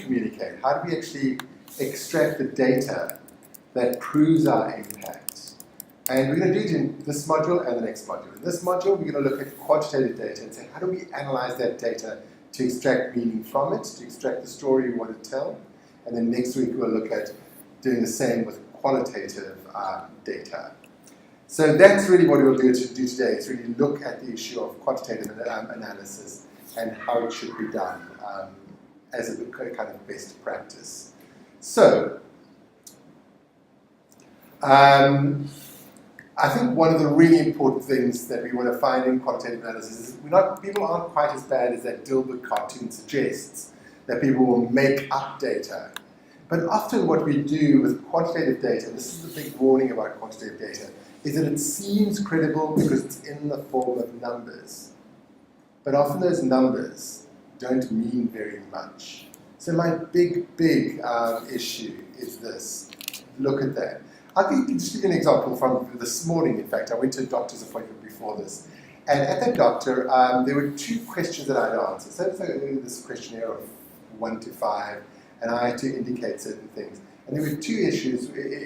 communicate? How do we actually extract the data that proves our impact? And we're going to do it in this module and the next module. In this module, we're going to look at quantitative data and say, how do we analyze that data to extract meaning from it, to extract the story we want to tell? And then next week, we'll look at doing the same with qualitative data. So that's really what we'll do today, is really look at the issue of quantitative analysis and how it should be done as a kind of best practice. So, I think one of the really important things that we want to find in quantitative analysis is people aren't quite as bad as that Dilbert cartoon suggests, that people will make up data. But often what we do with quantitative data, and this is the big warning about quantitative data, is that it seems credible because it's in the form of numbers. But often those numbers don't mean very much. So my big issue is this. Look at that. I can just give you an example from this morning, in fact. I went to a doctor's appointment before this. And at that doctor, there were 2 questions that I had to answer. So it's like this questionnaire of 1 to 5, and I had to indicate certain things. And there were 2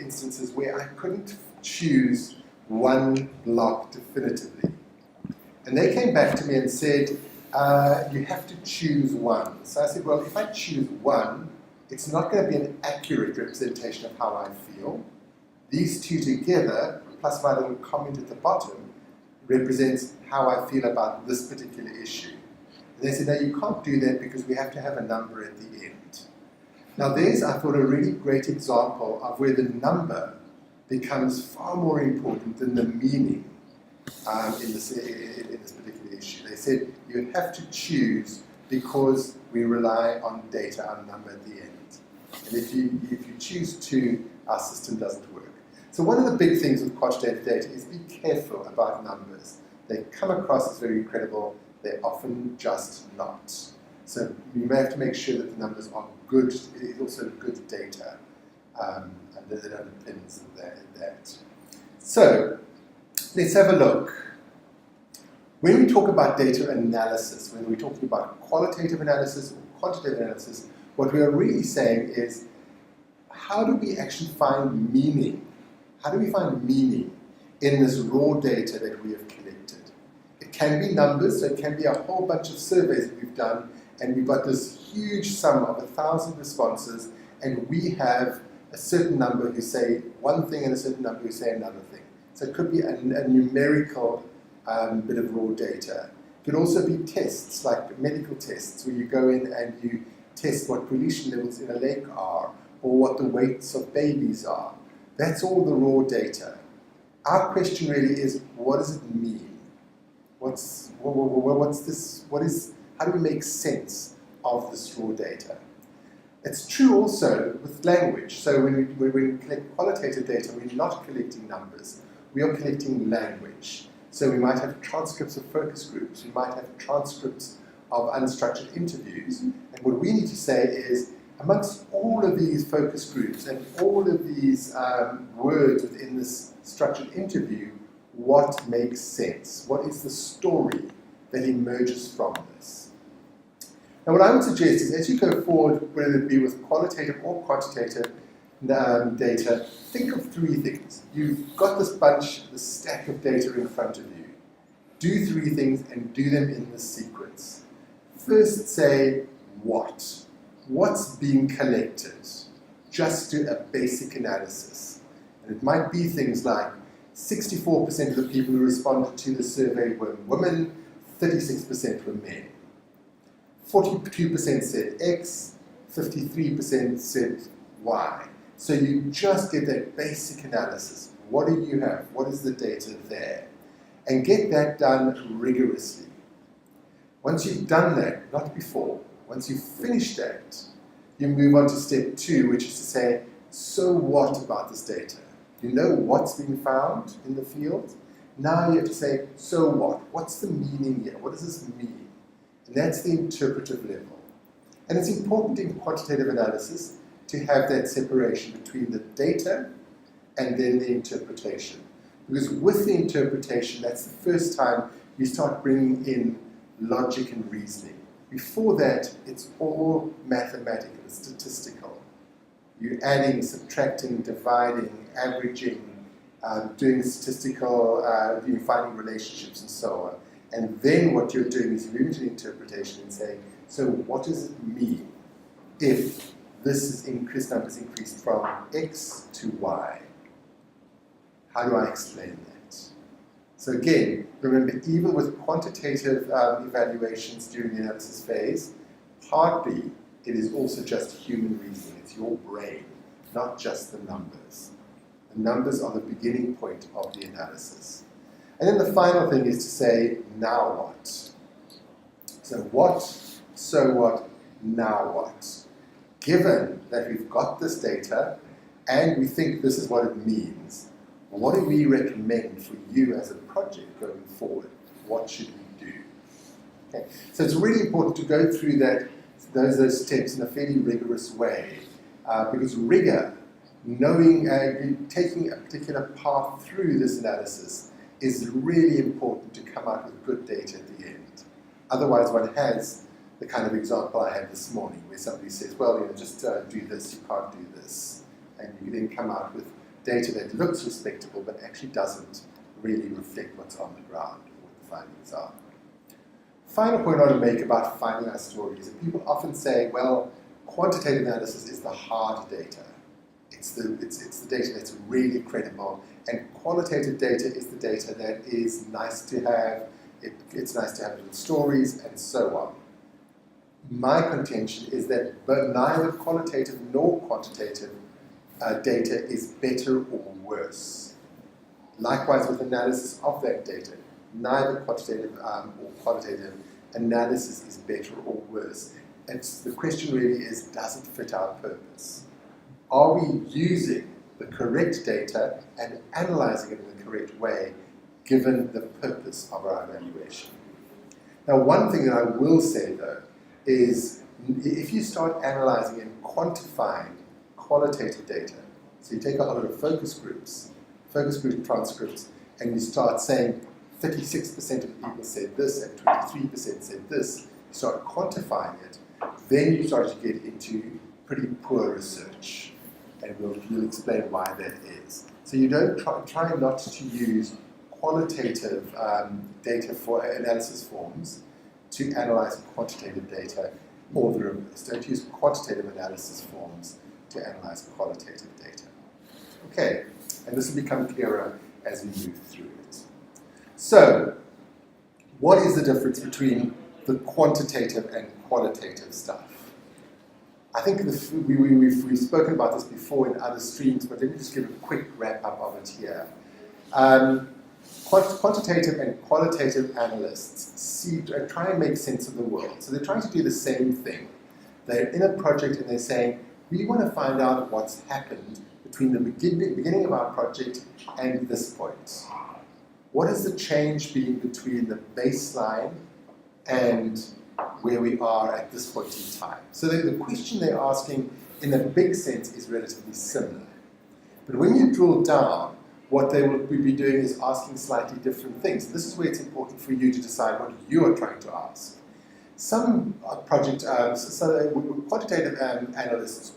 instances where I couldn't choose one block definitively. And they came back to me and said, you have to choose one. So I said, well, if I choose one, it's not going to be an accurate representation of how I feel. These 2 together, plus my little comment at the bottom, represents how I feel about this particular issue. And they said, no, you can't do that because we have to have a number at the end. Now there's, I thought, a really great example of where the number becomes far more important than the meaning in this particular issue. They said, you have to choose because we rely on data, on number at the end. And if you choose 2, our system doesn't work. So one of the big things with quantitative data is be careful about numbers. They come across as very credible, they're often just not. So you may have to make sure that the numbers are good, also good data, and that it underpins that. So let's have a look. When we talk about data analysis, when we're talking about qualitative analysis or quantitative analysis, what we are really saying is, how do we actually find meaning? How do we find meaning in this raw data that we have collected? It can be numbers, so it can be a whole bunch of surveys that we've done, and we've got this huge sum of 1,000 responses, and we have a certain number who say one thing and a certain number who say another thing. So it could be a numerical bit of raw data. It could also be tests, like medical tests, where you go in and you test what pollution levels in a lake are, or what the weights of babies are. That's all the raw data. Our question really is, what does it mean? How do we make sense of this raw data? It's true also with language. So when we collect qualitative data, we're not collecting numbers. We are collecting language. So we might have transcripts of focus groups. We might have transcripts of unstructured interviews. And what we need to say is, amongst all of these focus groups and all of these words within this structured interview, what makes sense? What is the story that emerges from this? Now what I would suggest is, as you go forward, whether it be with qualitative or quantitative data, think of 3 things. You've got this stack of data in front of you. Do 3 things and do them in this sequence. First say, what? What's being collected? Just do a basic analysis. And it might be things like 64% of the people who responded to the survey were women, 36% were men. 42% said X, 53% said Y. So you just get that basic analysis. What do you have? What is the data there? And get that done rigorously. Once you've done that, not before, once you've finished that, you move on to step 2, which is to say, so what about this data? You know what's been found in the field. Now you have to say, so what? What's the meaning here? What does this mean? And that's the interpretive level. And it's important in quantitative analysis to have that separation between the data and then the interpretation. Because with the interpretation, that's the first time you start bringing in logic and reasoning. Before that, it's all mathematical, statistical. You're adding, subtracting, dividing, averaging, doing statistical, finding relationships and so on. And then what you're doing is moving to interpretation and saying, so what does it mean if this number is increased from X to Y? How do I explain that? So again, remember, even with quantitative evaluations during the analysis phase, partly it is also just human reasoning. It's your brain, not just the numbers. The numbers are the beginning point of the analysis. And then the final thing is to say, now what? So what, now what? Given that we've got this data and we think this is what it means, what do we recommend for you as a project going forward? What should we do? Okay. So it's really important to go through those steps in a fairly rigorous way, because rigor, knowing, taking a particular path through this analysis is really important to come out with good data at the end. Otherwise, one has the kind of example I had this morning where somebody says, well, just do this, you can't do this. And you then come out with data that looks respectable but actually doesn't really reflect what's on the ground or what the findings are. Final point I want to make about finding our stories, and people often say, well, quantitative analysis is the hard data. It's the data that's really credible, and qualitative data is the data that is nice to have. It's nice to have little stories and so on. My contention is that neither qualitative nor quantitative data is better or worse. Likewise with analysis of that data, neither quantitative or qualitative analysis is better or worse. The question really is, does it fit our purpose? Are we using the correct data and analyzing it in the correct way, given the purpose of our evaluation? Now, one thing that I will say, though, is if you start analyzing and quantifying qualitative data, so you take a whole lot of focus group transcripts, and you start saying 36% of people said this and 23% said this, you start quantifying it, then you start to get into pretty poor research. And we'll explain why that is. So you don't try not to use qualitative data for analysis forms to analyze quantitative data, or the reverse. Don't use quantitative analysis forms to analyze qualitative data. Okay, and this will become clearer as we move through it. So, what is the difference between the quantitative and qualitative stuff? I think we've spoken about this before in other streams, but let me just give a quick wrap-up of it here. Quantitative and qualitative analysts try and make sense of the world. So they're trying to do the same thing. They're in a project and they're saying, we want to find out what's happened between the beginning of our project and this point. What has the change been between the baseline and where we are at this point in time? So the question they're asking in a big sense is relatively similar. But when you drill down, what they will be doing is asking slightly different things. This is where it's important for you to decide what you are trying to ask. Some quantitative analysts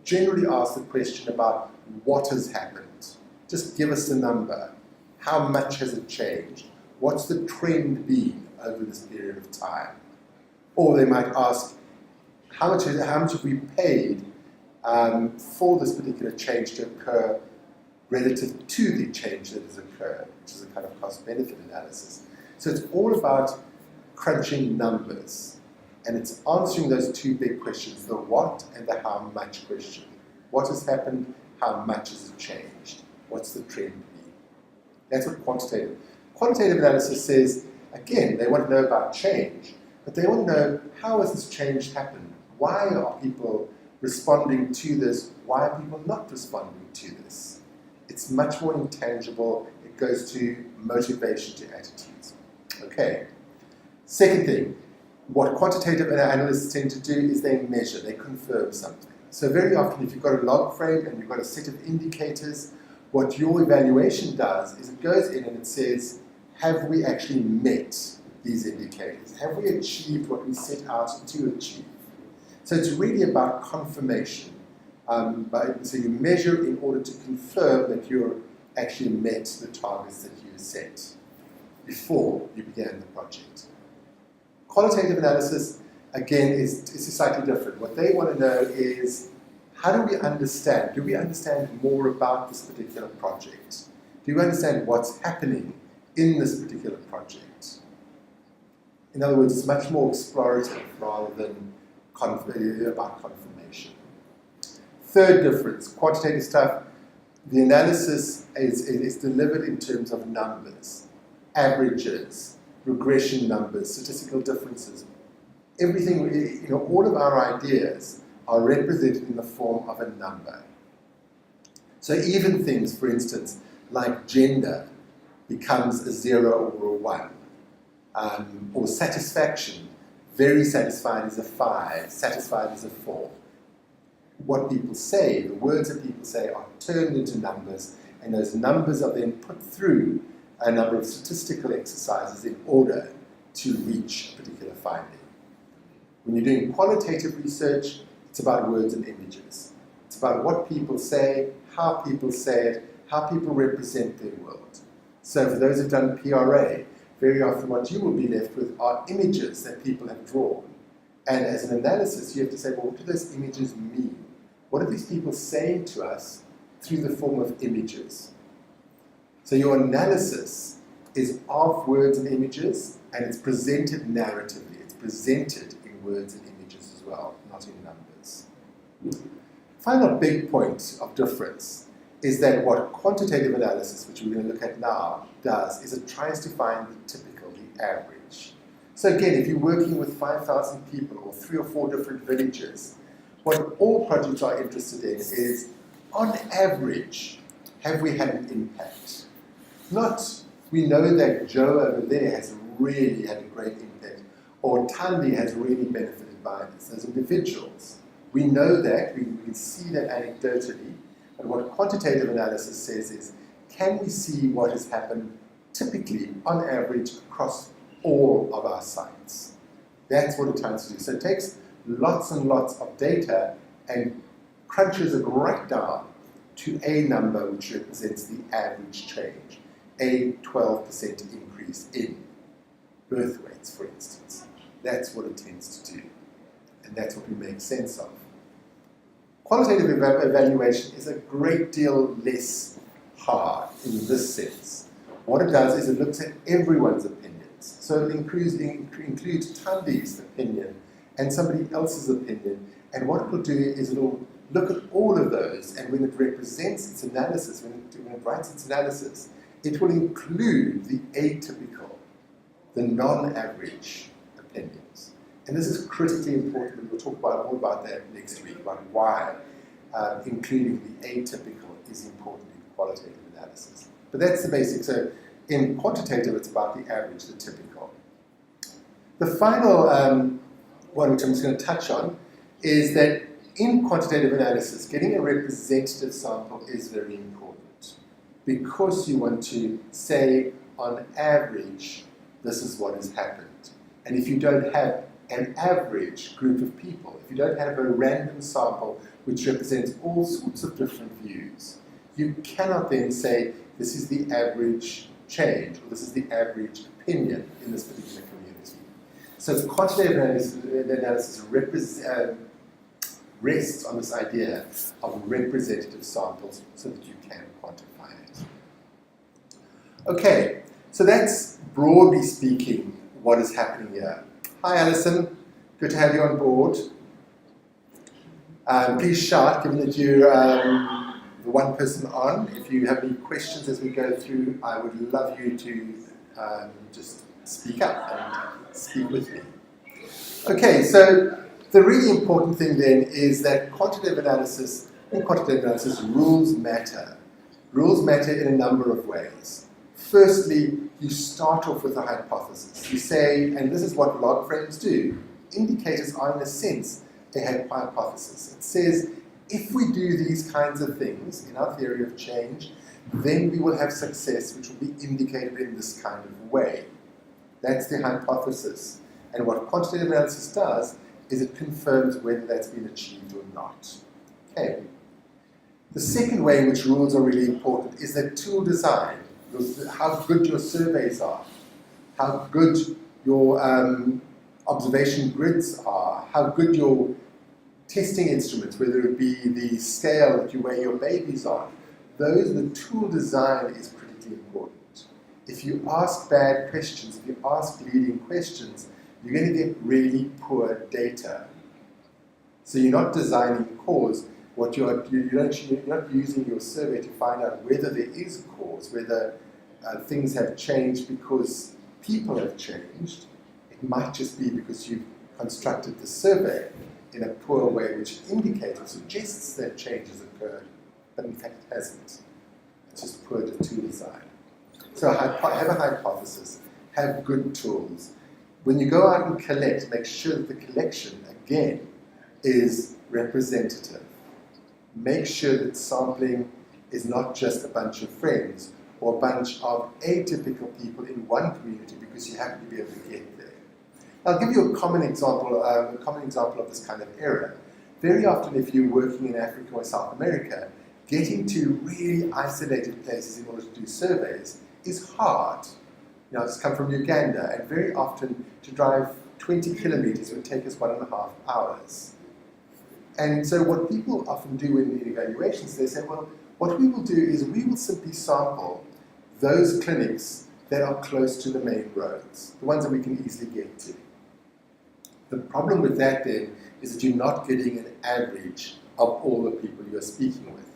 generally ask the question about what has happened. Just give us a number. How much has it changed? What's the trend been over this period of time? Or they might ask, how much have we paid for this particular change to occur relative to the change that has occurred, which is a kind of cost-benefit analysis. So it's all about crunching numbers, and it's answering those two big questions, the what and the how much question. What has happened? How much has it changed? What's the trend been? That's what quantitative. Quantitative analysis says, again, they want to know about change, but they want to know, how has this change happened? Why are people responding to this? Why are people not responding to this? It's much more intangible. It goes to motivation, to attitudes. Okay. Second thing, what quantitative analysts tend to do is they measure, they confirm something. So very often if you've got a log frame and you've got a set of indicators, what your evaluation does is it goes in and it says, have we actually met these indicators? Have we achieved what we set out to achieve? So it's really about confirmation. So you measure in order to confirm that you're actually met the targets that you set before you began the project. Qualitative analysis, again, is slightly different. What they want to know is, how do we understand? Do we understand more about this particular project? Do you understand what's happening in this particular project? In other words, it's much more explorative rather than about confirmation. Third difference, quantitative stuff, the analysis is delivered in terms of numbers, averages, regression numbers, statistical differences. Everything, all of our ideas are represented in the form of a number. So even things, for instance, like gender becomes a 0 or a 1. Or satisfaction, very satisfied is a 5, satisfied is a 4. What people say, the words that people say are turned into numbers, and those numbers are then put through a number of statistical exercises in order to reach a particular finding. When you're doing qualitative research, it's about words and images. It's about what people say, how people say it, how people represent their world. So for those who've done PRA, very often what you will be left with are images that people have drawn. And as an analysis, you have to say, well, what do those images mean? What are these people saying to us through the form of images? So your analysis is of words and images, and it's presented narratively. It's presented in words and images as well, not in numbers. Final big point of difference is that what quantitative analysis, which we're going to look at now, does is it tries to find the typical, the average. So again, if you're working with 5,000 people or 3 or 4 different villages, what all projects are interested in is, on average, have we had an impact? Not, we know that Joe over there has really had a great impact, or Tandi has really benefited by this as individuals. We know that, we can see that anecdotally, but what quantitative analysis says is, can we see what has happened typically, on average, across all of our sites? That's what it tries to do. So it takes lots and lots of data and crunches it right down to a number which represents the average change, a 12% increase in birth rates, for instance. That's what it tends to do, and that's what we make sense of. Qualitative evaluation is a great deal less hard in this sense. What it does is it looks at everyone's opinions. So it includes Tandi's opinion and somebody else's opinion. And what it will do is it will look at all of those, and when it represents its analysis, when it writes its analysis, it will include the atypical, the non-average opinions. And this is critically important, and we'll talk more about that next week, about why including the atypical is important in qualitative analysis. But that's the basic. So in quantitative, it's about the average, the typical. The final one, which I'm just going to touch on, is that in quantitative analysis, getting a representative sample is very important, because you want to say, on average, this is what has happened. And if you don't have an average group of people, if you don't have a random sample which represents all sorts of different views, you cannot then say, this is the average change, or this is the average opinion in this particular community. So quantitative analysis rests on this idea of representative samples so that you can quantify it. Okay, so that's broadly speaking what is happening here. Hi Alison, good to have you on board. Please shout, given that you're the one person on. If you have any questions as we go through, I would love you to just speak up and speak with me. Okay, so the really important thing then is that in quantitative analysis, rules matter. Rules matter in a number of ways. Firstly, you start off with a hypothesis. You say, and this is what log frames do, indicators are in a sense a hypothesis. It says, if we do these kinds of things in our theory of change, then we will have success which will be indicated in this kind of way. That's the hypothesis. And what quantitative analysis does is it confirms whether that's been achieved or not. Okay. The second way in which rules are really important is that tool design, how good your surveys are, how good your observation grids are, how good your testing instruments, whether it be the scale that you weigh your babies on, the tool design is critically important. If you ask bad questions, if you ask leading questions, you're going to get really poor data. So you're not designing cause. What you're not using your survey to find out whether there is cause, whether things have changed because people have changed. It might just be because you've constructed the survey in a poor way, which indicates or suggests that change has occurred, but in fact it hasn't. It's just poor tool design. So have a hypothesis, have good tools. When you go out and collect, make sure that the collection, again, is representative. Make sure that sampling is not just a bunch of friends or a bunch of atypical people in one community because you happen to be able to get there. I'll give you a common example of this kind of error. Very often if you're working in Africa or South America, getting to really isolated places in order to do surveys is hard. You know, I've come from Uganda, and very often to drive 20 kilometers would take us 1.5 hours. And so what people often do in evaluations, they say, well, what we will do is we will simply sample those clinics that are close to the main roads, the ones that we can easily get to. The problem with that then is that you're not getting an average of all the people you're speaking with,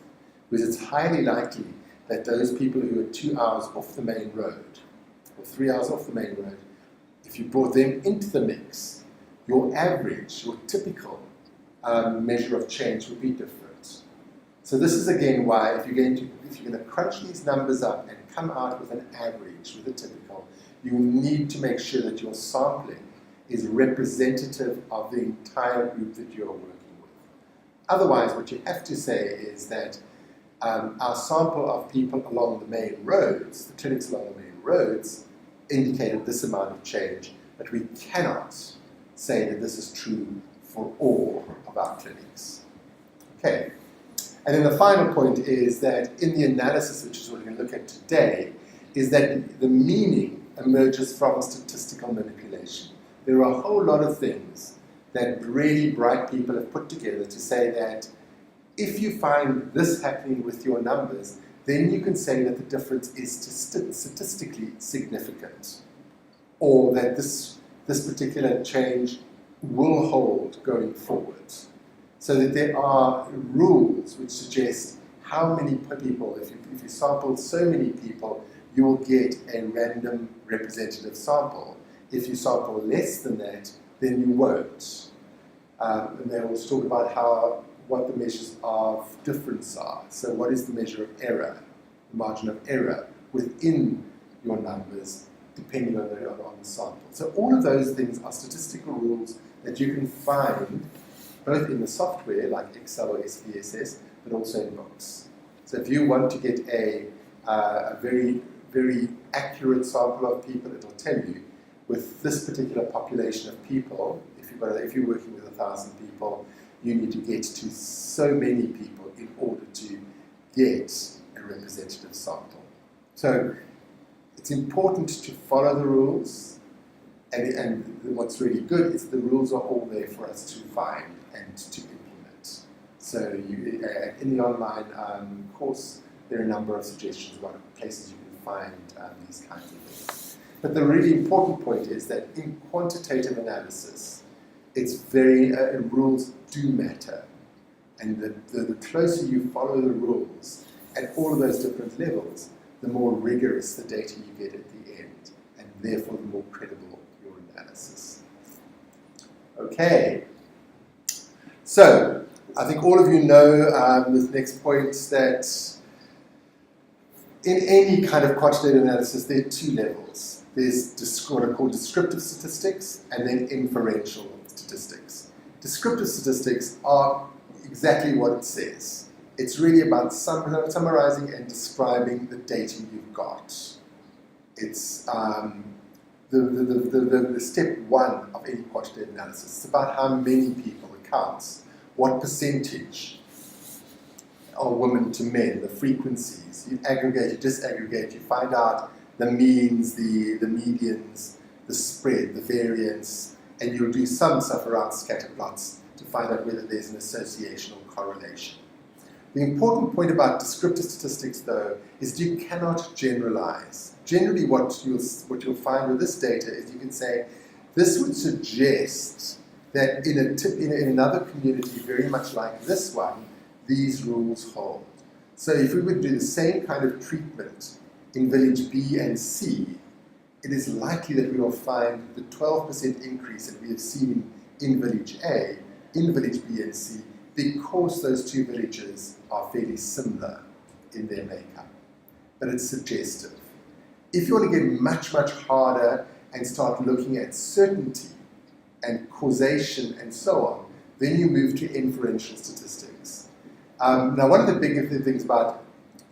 because it's highly likely that those people who are 2 hours off the main road, or 3 hours off the main road, if you brought them into the mix, your average, your typical measure of change would be different. So this is again why if you're going to crunch these numbers up and come out with an average, with a typical, you need to make sure that your sampling is representative of the entire group that you're working with. Otherwise, what you have to say is that our sample of people along the main roads, the clinics along the main roads, indicated this amount of change, but we cannot say that this is true for all of our clinics. Okay, and then the final point is that in the analysis, which is what we're going to look at today, is that the meaning emerges from statistical manipulation. There are a whole lot of things that really bright people have put together to say that if you find this happening with your numbers, then you can say that the difference is statistically significant, or that this particular change will hold going forward. So that there are rules which suggest how many people, if you sample so many people, you will get a random representative sample. If you sample less than that, then you won't. And they also talk about what the measures of difference are. So what is the measure of error, the margin of error within your numbers, depending on the sample. So all of those things are statistical rules that you can find both in the software, like Excel or SPSS, but also in books. So if you want to get a very, very accurate sample of people, it will tell you, with this particular population of people, if you're working with 1,000 people, you need to get to so many people in order to get a representative sample. So it's important to follow the rules, and what's really good is the rules are all there for us to find and to implement. So in the online course, there are a number of suggestions about places you can find these kinds of things. But the really important point is that in quantitative analysis, it's rules do matter. And the closer you follow the rules at all of those different levels, the more rigorous the data you get at the end, and therefore the more credible your analysis. Okay. So, I think all of you know this next point that in any kind of quantitative analysis, there are two levels. There's what are called descriptive statistics and then inferential statistics. Descriptive statistics are exactly what it says. It's really about summarizing and describing the data you've got. It's the step one of any quantitative analysis. It's about how many people it counts, what percentage are women to men, the frequencies. You aggregate, you disaggregate, you find out the means, the medians, the spread, the variance, and you'll do some stuff around scatter plots to find out whether there's an association or correlation. The important point about descriptive statistics, though, is you cannot generalize. Generally, what you'll find with this data is you can say, this would suggest that in another community very much like this one, these rules hold. So if we would do the same kind of treatment in village B and C, it is likely that we will find the 12% increase that we have seen in village A, in village B and C, because those two villages are fairly similar in their makeup. But it's suggestive. If you want to get much, much harder and start looking at certainty and causation and so on, then you move to inferential statistics. Now, one of the big things about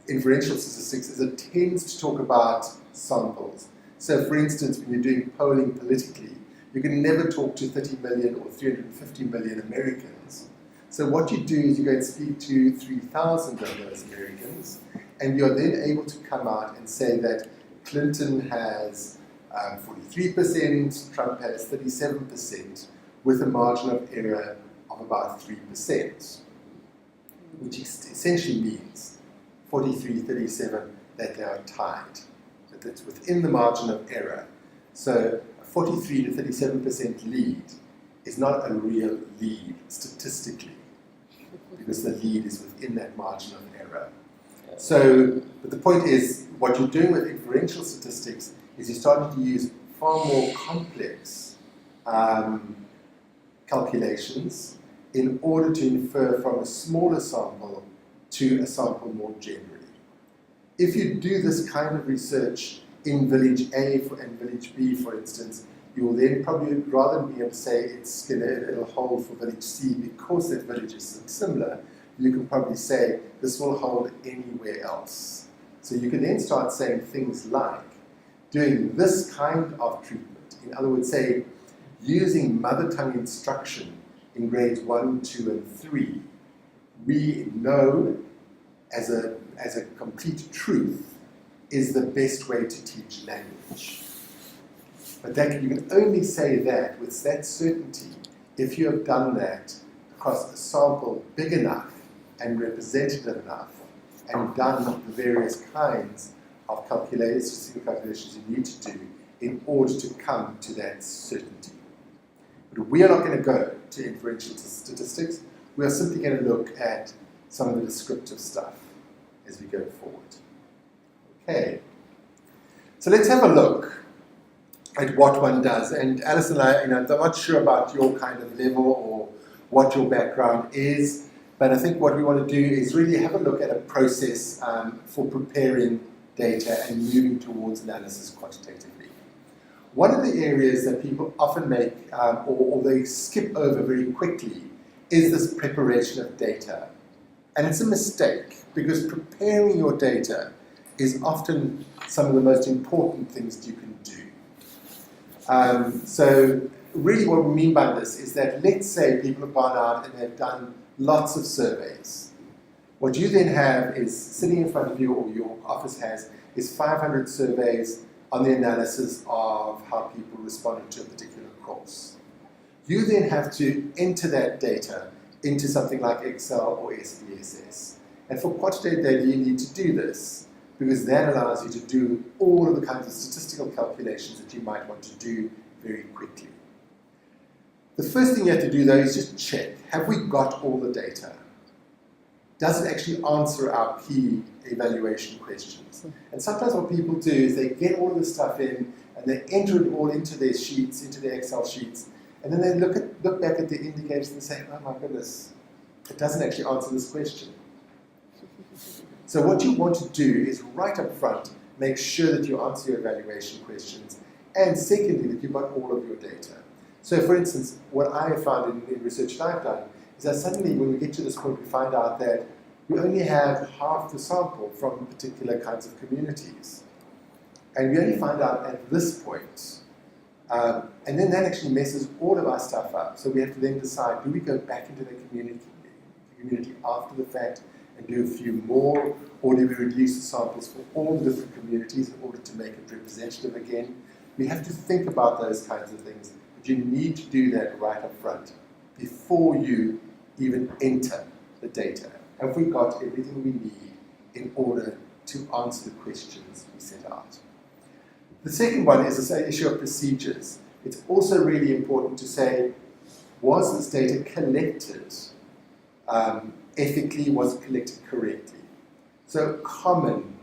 inferential statistics is it tends to talk about samples. So, for instance, when you're doing polling politically, you can never talk to 30 million or 350 million Americans. So what you do is you go and speak to 3,000 of those Americans, and you're then able to come out and say that Clinton has 43%, Trump has 37%, with a margin of error of about 3%, which essentially means 43, 37, that they are tied, that it's within the margin of error. So a 43 to 37% lead is not a real lead statistically, because the lead is within that margin of error. So, but the point is, what you're doing with inferential statistics is you're starting to use far more complex calculations in order to infer from a smaller sample to a sample more generally. If you do this kind of research in village A and village B, for instance, you will then probably, rather than be able to say it'll hold for village C because that village is similar, you can probably say this will hold anywhere else. So you can then start saying things like, doing this kind of treatment, in other words, say, using mother tongue instruction in grades 1, 2, and 3, we know as a complete truth is the best way to teach language. But that, you can only say that with that certainty if you have done that across a sample big enough and representative enough and done the various kinds of statistical calculations you need to do in order to come to that certainty. But we are not going to go to inferential statistics. We are simply going to look at some of the descriptive stuff as we go forward. Okay, so let's have a look at what one does. And Alice and I, I'm not sure about your kind of level or what your background is, but I think what we want to do is really have a look at a process for preparing data and moving towards analysis quantitatively. One of the areas that people often make, or they skip over very quickly, is this preparation of data. And it's a mistake, because preparing your data is often some of the most important things you can do. So really what we mean by this is that, let's say people have gone out and they've done lots of surveys. What you then have is, sitting in front of you, or your office has, is 500 surveys on the analysis of how people responded to a particular course. You then have to enter that data into something like Excel or SPSS. And for quantitative data, you need to do this, because that allows you to do all of the kinds of statistical calculations that you might want to do very quickly. The first thing you have to do, though, is just check, have we got all the data? Does it actually answer our key evaluation questions? And sometimes what people do is they get all of this stuff in and they enter it all into their sheets, into their Excel sheets, and then they look back at the indicators and say, oh my goodness, it doesn't actually answer this question. So what you want to do is right up front, make sure that you answer your evaluation questions, and secondly, that you've got all of your data. So for instance, what I have found in research that I've done is that suddenly when we get to this point, we find out that we only have half the sample from particular kinds of communities. And we only find out at this point And then that actually messes all of our stuff up. So we have to then decide, do we go back into the community after the fact and do a few more, or do we reduce the samples for all the different communities in order to make it representative again? We have to think about those kinds of things, but you need to do that right up front before you even enter the data. Have we got everything we need in order to answer the questions we set out? The second one is the issue of procedures. It's also really important to say, was this data collected ethically, was it collected correctly? So a common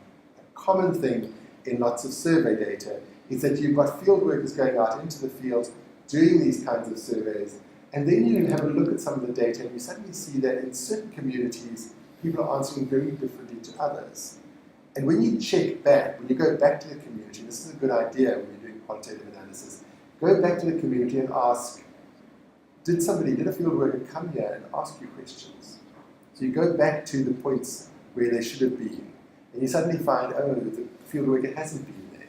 thing in lots of survey data is that you've got field workers going out into the field doing these kinds of surveys, and then you have a look at some of the data and you suddenly see that in certain communities, people are answering very differently to others. And when you check back, when you go back to the community, this is a good idea when you're doing quantitative analysis, go back to the community and ask, did a field worker come here and ask you questions? So you go back to the points where they should have been, and you suddenly find, oh, the field worker hasn't been there.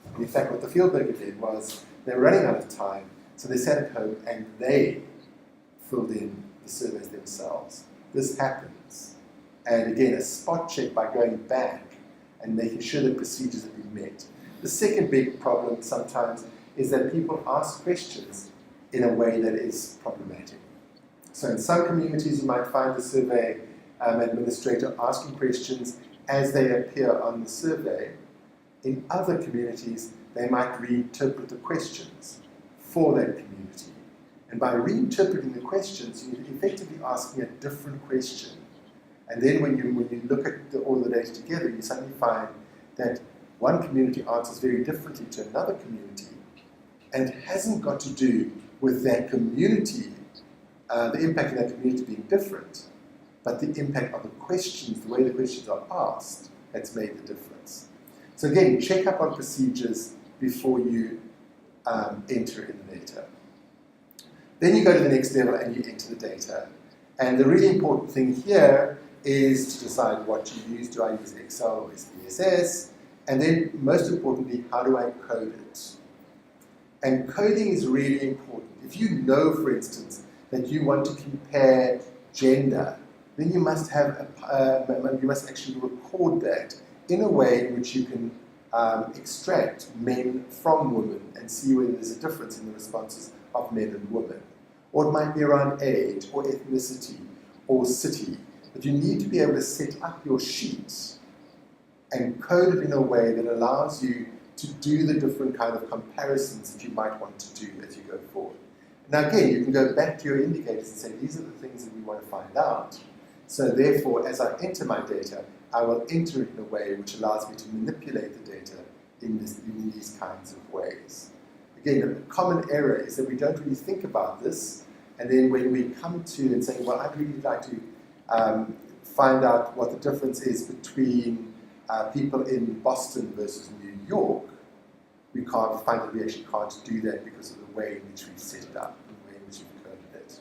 And in fact, what the field worker did was, they were running out of time, so they sat at home and they filled in the surveys themselves. This happens. And again, a spot check by going back and making sure that procedures have been met. The second big problem sometimes is that people ask questions in a way that is problematic. So in some communities, you might find the survey administrator asking questions as they appear on the survey. In other communities, they might reinterpret the questions for that community. And by reinterpreting the questions, you're effectively asking a different question. And then when you look at all the data together, you suddenly find that one community answers very differently to another community, and it hasn't got to do with that community, the impact of that community being different, but the impact of the questions, the way the questions are asked, that's made the difference. So again, check up on procedures before you enter in the data. Then you go to the next level and you enter the data. And the really important thing here is to decide what to use. Do I use Excel or SPSS? And then, most importantly, how do I code it? And coding is really important. If you know, for instance, that you want to compare gender, then you must have you must actually record that in a way in which you can extract men from women and see whether there's a difference in the responses of men and women. Or it might be around age or ethnicity or city. But you need to be able to set up your sheets and code it in a way that allows you to do the different kind of comparisons that you might want to do as you go forward. Now again, you can go back to your indicators and say, these are the things that we want to find out. So therefore, as I enter my data, I will enter it in a way which allows me to manipulate the data in these kinds of ways. Again, a common error is that we don't really think about this, and then when we come to and say, well, I'd really like to find out what the difference is between people in Boston versus New York, we can't find that we actually can't do that because of the way in which we've set it up, the way in which we've coded it.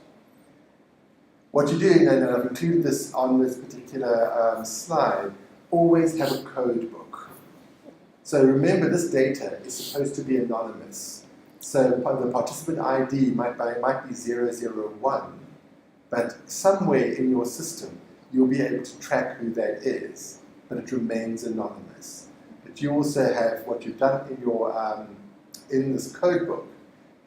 What you're doing, and I've included this on this particular slide, always have a code book. So remember, this data is supposed to be anonymous. So the participant ID might be 001, but somewhere in your system, you'll be able to track who that is, but it remains anonymous. But you also have, what you've done in your in this code book,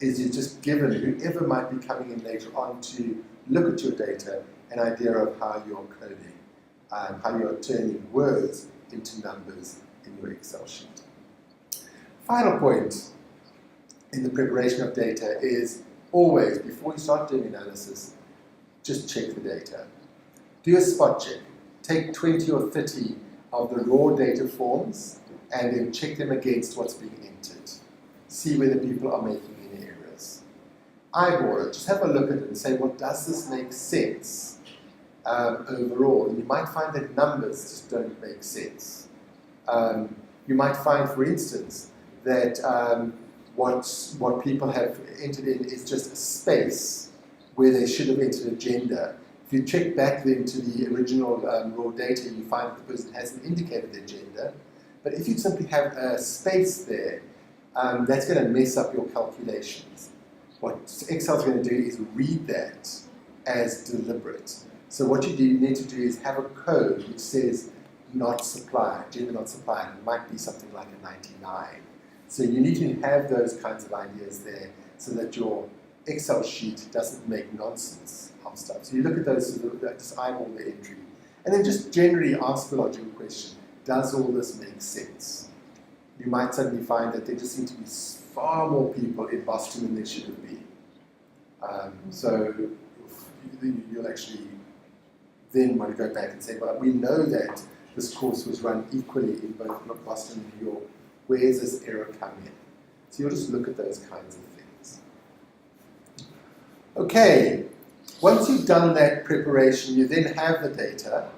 is you've just given whoever might be coming in later on to look at your data an idea of how you're coding, how you're turning words into numbers in your Excel sheet. Final point in the preparation of data is always, before you start doing analysis, just check the data. Do a spot check. Take 20 or 30 of the raw data forms and then check them against what's being entered. See whether people are making any errors. Eyeball it. Just have a look at it and say, well, does this make sense overall? And you might find that numbers just don't make sense. You might find, for instance, that what people have entered in is just a space where they should have entered a gender. If you check back then to the original raw data, you find that the person hasn't indicated their gender. But if you simply have a space there, that's going to mess up your calculations. What Excel's going to do is read that as deliberate. So what you need to do is have a code which says not supplied, gender not supplied. It might be something like a 99. So you need to have those kinds of ideas there so that your Excel sheet doesn't make nonsense of stuff. So you look at those, just eyeball the entry, and then just generally ask the logical question, does all this make sense? You might suddenly find that there just seem to be far more people in Boston than there should have been. So you'll actually then want to go back and say, well, we know that this course was run equally in both Boston and New York. Where does this error come in? So you'll just look at those kinds of things. Okay, once you've done that preparation, you then have the data.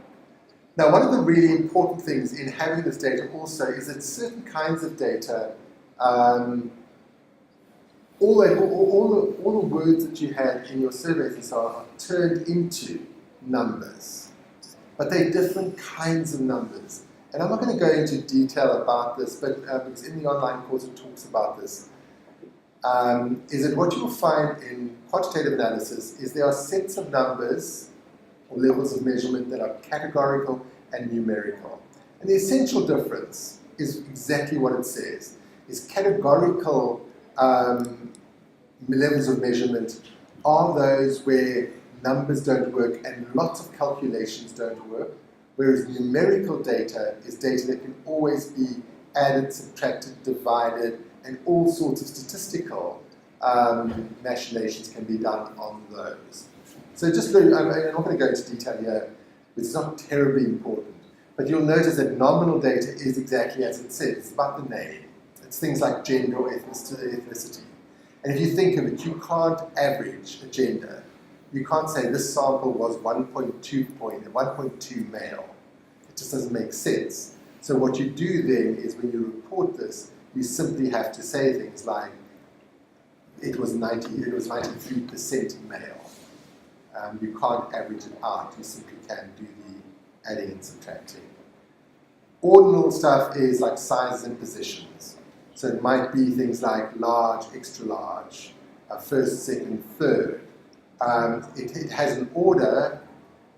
Now, one of the really important things in having this data also is that certain kinds of data, all the words that you had in your surveys and so on are turned into numbers. But they're different kinds of numbers. And I'm not going to go into detail about this, but because in the online course it talks about this, is that what you'll find in quantitative analysis is there are sets of numbers or levels of measurement that are categorical and numerical. And the essential difference is exactly what it says, is categorical levels of measurement are those where numbers don't work and lots of calculations don't work, whereas numerical data is data that can always be added, subtracted, divided, and all sorts of statistical machinations can be done on those. So just, I'm not going to go into detail here, it's not terribly important, but you'll notice that nominal data is exactly as it says, it's about the name. It's things like gender or ethnicity. And if you think of it, you can't average a gender. You can't say this sample was 1.2 male. It just doesn't make sense. So what you do then is when you report this, you simply have to say things like it was 93% male. You can't average it out. You simply can do the adding and subtracting. Ordinal stuff is like sizes and positions. So it might be things like large, extra large, first, second, third. It has an order,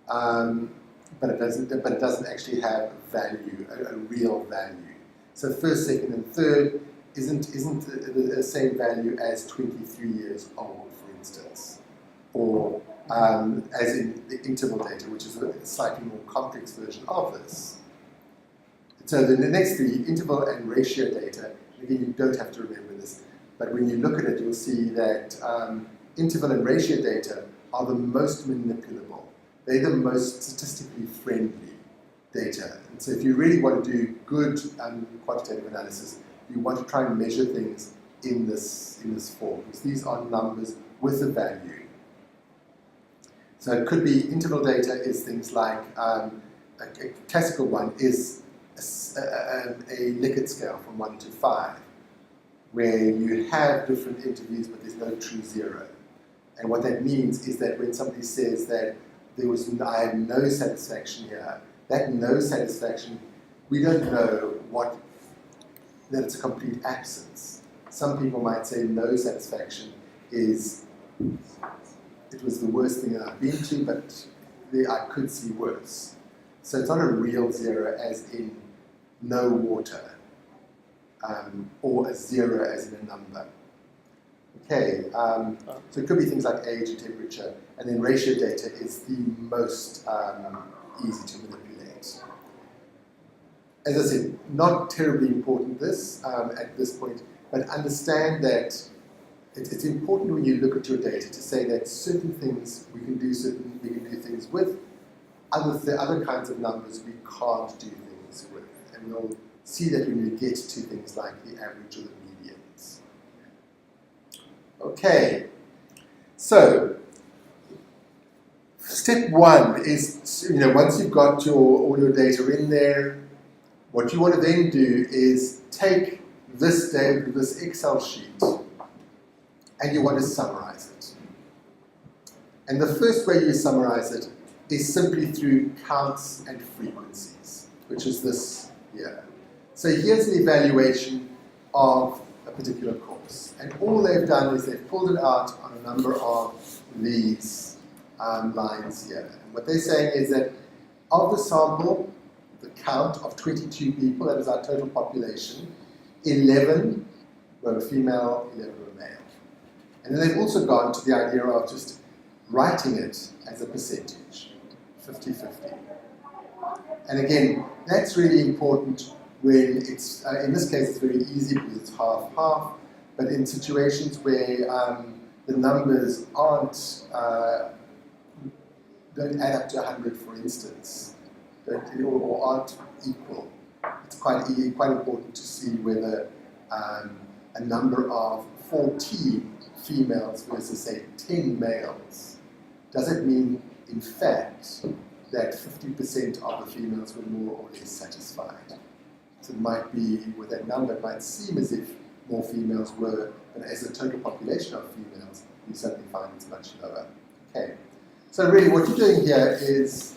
but it doesn't actually have a value, a real value. So first, second, and third isn't the same value as 23 years old, for instance, or as in the interval data, which is a slightly more complex version of this. So the next three, interval and ratio data, again, you don't have to remember this, but when you look at it, you'll see that interval and ratio data are the most manipulable. They're the most statistically friendly data. And so if you really want to do good quantitative analysis, you want to try and measure things in this form, because these are numbers with a value. So it could be interval data is things like, a classical one is a Likert scale from 1 to 5, where you have different interviews, but there's no true zero. And what that means is that when somebody says that I had no satisfaction here, that no satisfaction, we don't know that it's a complete absence. Some people might say no satisfaction is, it was the worst thing that I've been to, but I could see worse. So it's not a real zero as in no water, or a zero as in a number. Okay, so it could be things like age and temperature, and then ratio data is the most easy to manipulate. As I said, not terribly important at this point, but understand that it's important when you look at your data to say that certain things we can do things with, other kinds of numbers we can't do things with. And we'll see that when we get to things like the average or the medians. Okay, so step one is, once you've got all your data in there, what you want to then do is take this Excel sheet and you want to summarize it. And the first way you summarize it is simply through counts and frequencies, which is this here. So here's an evaluation of a particular course. And all they've done is they've pulled it out on a number of these lines here. And what they're saying is that of the sample, the count of 22 people, that is our total population, 11 were female, 11 were male. And then they've also gone to the idea of just writing it as a percentage, 50-50. And again, that's really important when it's, in this case, it's very easy because it's half-half, but in situations where the numbers aren't, don't add up to 100, for instance, or aren't equal, it's quite important to see whether a number of 14 females versus, say, 10 males, does it mean, in fact, that 50% of the females were more or less satisfied? So it might be, with that number, it might seem as if more females were, but as a total population of females, you certainly find it's much lower. Okay. So really what you're doing here is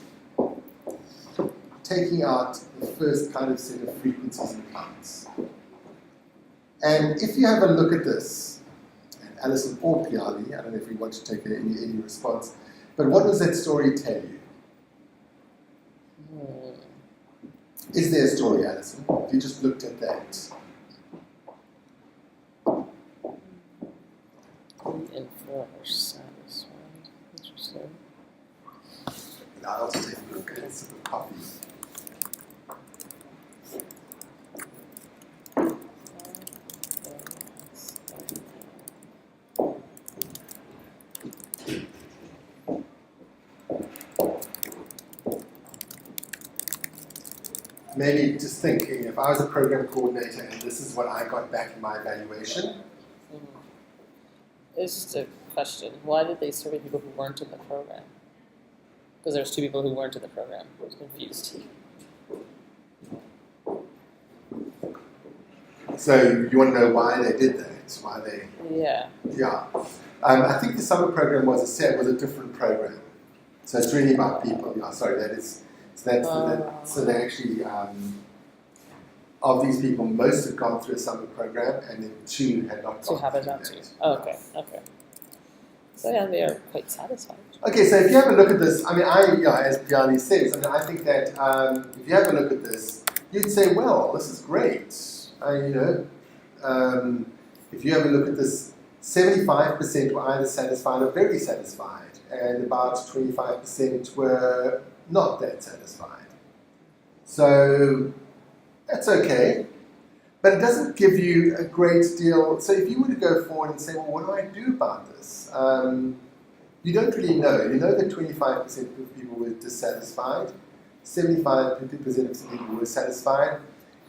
taking out the first kind of set of frequencies and counts. And if you have a look at this, and Alison or Piali, I don't know if you want to take any response, but what does that story tell you? Is there a story, Alison? If you just looked at that. Informed or satisfied. Interesting. I'll take a look at a sip of coffee. Maybe just thinking, if I was a program coordinator and this is what I got back in my evaluation. It's just a question. Why did they survey people who weren't in the program? Because there's 2 people who weren't in the program. I was confused. So you want to know why they did that? Why they? Yeah. Yeah. I think the summer program was a different program. So it's really about people. Yeah, sorry, that is. So they actually, of these people, most have gone through a summer program, and then 2 had not gone through that. Oh, okay. So yeah, they are quite satisfied. Okay, so if you have a look at this, I mean, as Piali says, I think that if you have a look at this, you'd say, well, this is great. If you have a look at this, 75% were either satisfied or very satisfied, and about 25% were not that satisfied. So that's okay, but it doesn't give you a great deal. So if you were to go forward and say, well, what do I do about this? You don't really know. You know that 25% of people were dissatisfied, 75% of people were satisfied.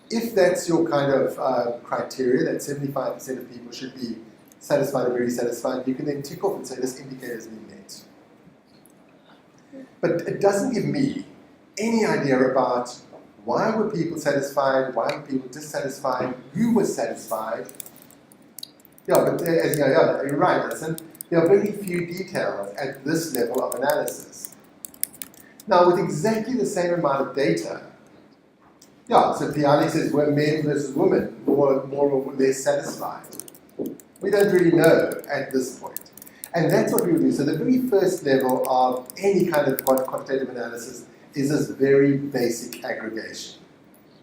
If that's your kind of criteria, that 75% of people should be satisfied or very satisfied, you can then tick off and say this indicator has been met. But it doesn't give me any idea about why were people satisfied, why were people dissatisfied, who was satisfied. Yeah, but you're right, Alison. There are very few details at this level of analysis. Now, with exactly the same amount of data, so Piali says we're men versus women, more or less satisfied. We don't really know at this point. And that's what we would do. So the very first level of any kind of quantitative analysis is this very basic aggregation.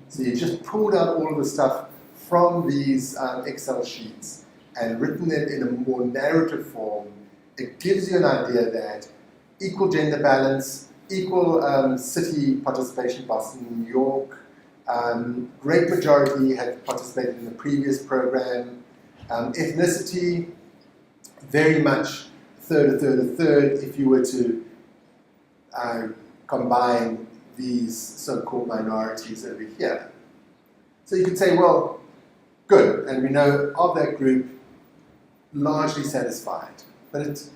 So you just pulled out all of the stuff from these Excel sheets and written it in a more narrative form. It gives you an idea that equal gender balance, equal city participation, Boston, New York, great majority had participated in the previous program, ethnicity, very much a third, if you were to combine these so-called minorities over here. So you could say, well, good, and we know of that group, largely satisfied. But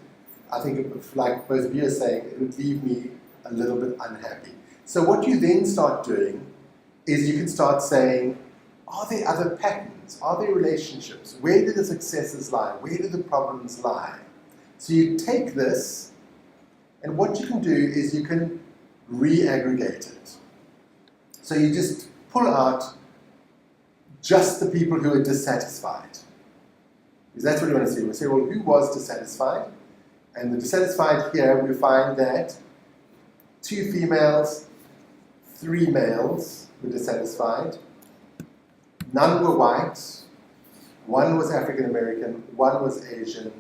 I think, like both of you are saying, it would leave me a little bit unhappy. So what you then start doing is you can start saying, are there other patterns? Are there relationships? Where do the successes lie? Where do the problems lie? So you take this, and what you can do is you can re-aggregate it. So you just pull out just the people who are dissatisfied. Because that's what we want to see. We say, well, who was dissatisfied? And the dissatisfied here, we find that 2 females, 3 males were dissatisfied. None were white. 1 was African American, 1 was Asian,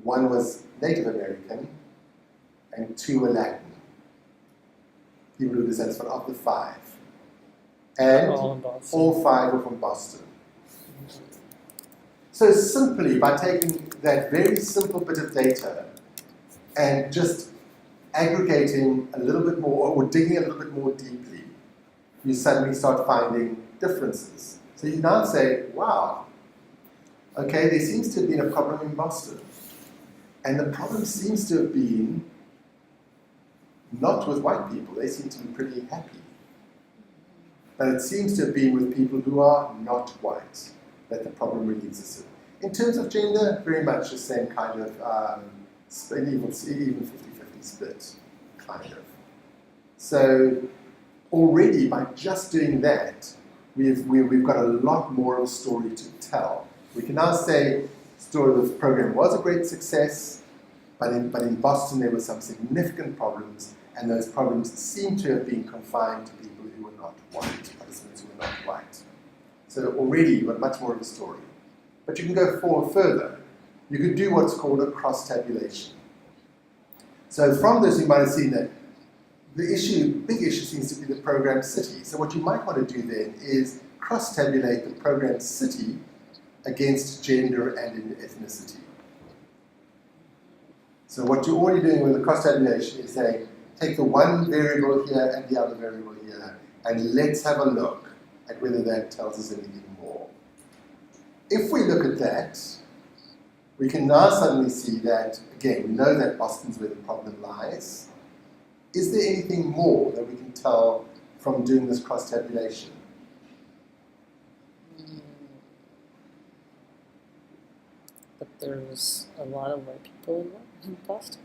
1 was Native American, and 2 were Latin. People who were dissatisfied of the 5. And all 5 were from Boston. So simply by taking that very simple bit of data and just aggregating a little bit more or digging a little bit more deeply, you suddenly start finding differences. So you now say, wow, okay, there seems to have been a problem in Boston. And the problem seems to have been not with white people. They seem to be pretty happy. But it seems to have been with people who are not white that the problem really existed. In terms of gender, very much the same kind of, even 50-50 split, kind of. So already by just doing that, we've got a lot more of a story to tell. We can now say the story of the program was a great success, but in Boston there were some significant problems, and those problems seem to have been confined to people who were not white, participants who were not white. So already you've got much more of a story. But you can go forward further. You could do what's called a cross-tabulation. So from this you might have seen that the big issue seems to be the program city. So what you might want to do then is cross-tabulate the program city against gender and ethnicity. So what you're already doing with the cross-tabulation is saying, take the one variable here and the other variable here, and let's have a look at whether that tells us anything more. If we look at that, we can now suddenly see that, again, we know that Boston's where the problem lies. Is there anything more that we can tell from doing this cross-tabulation? But there's a lot of white people in Boston.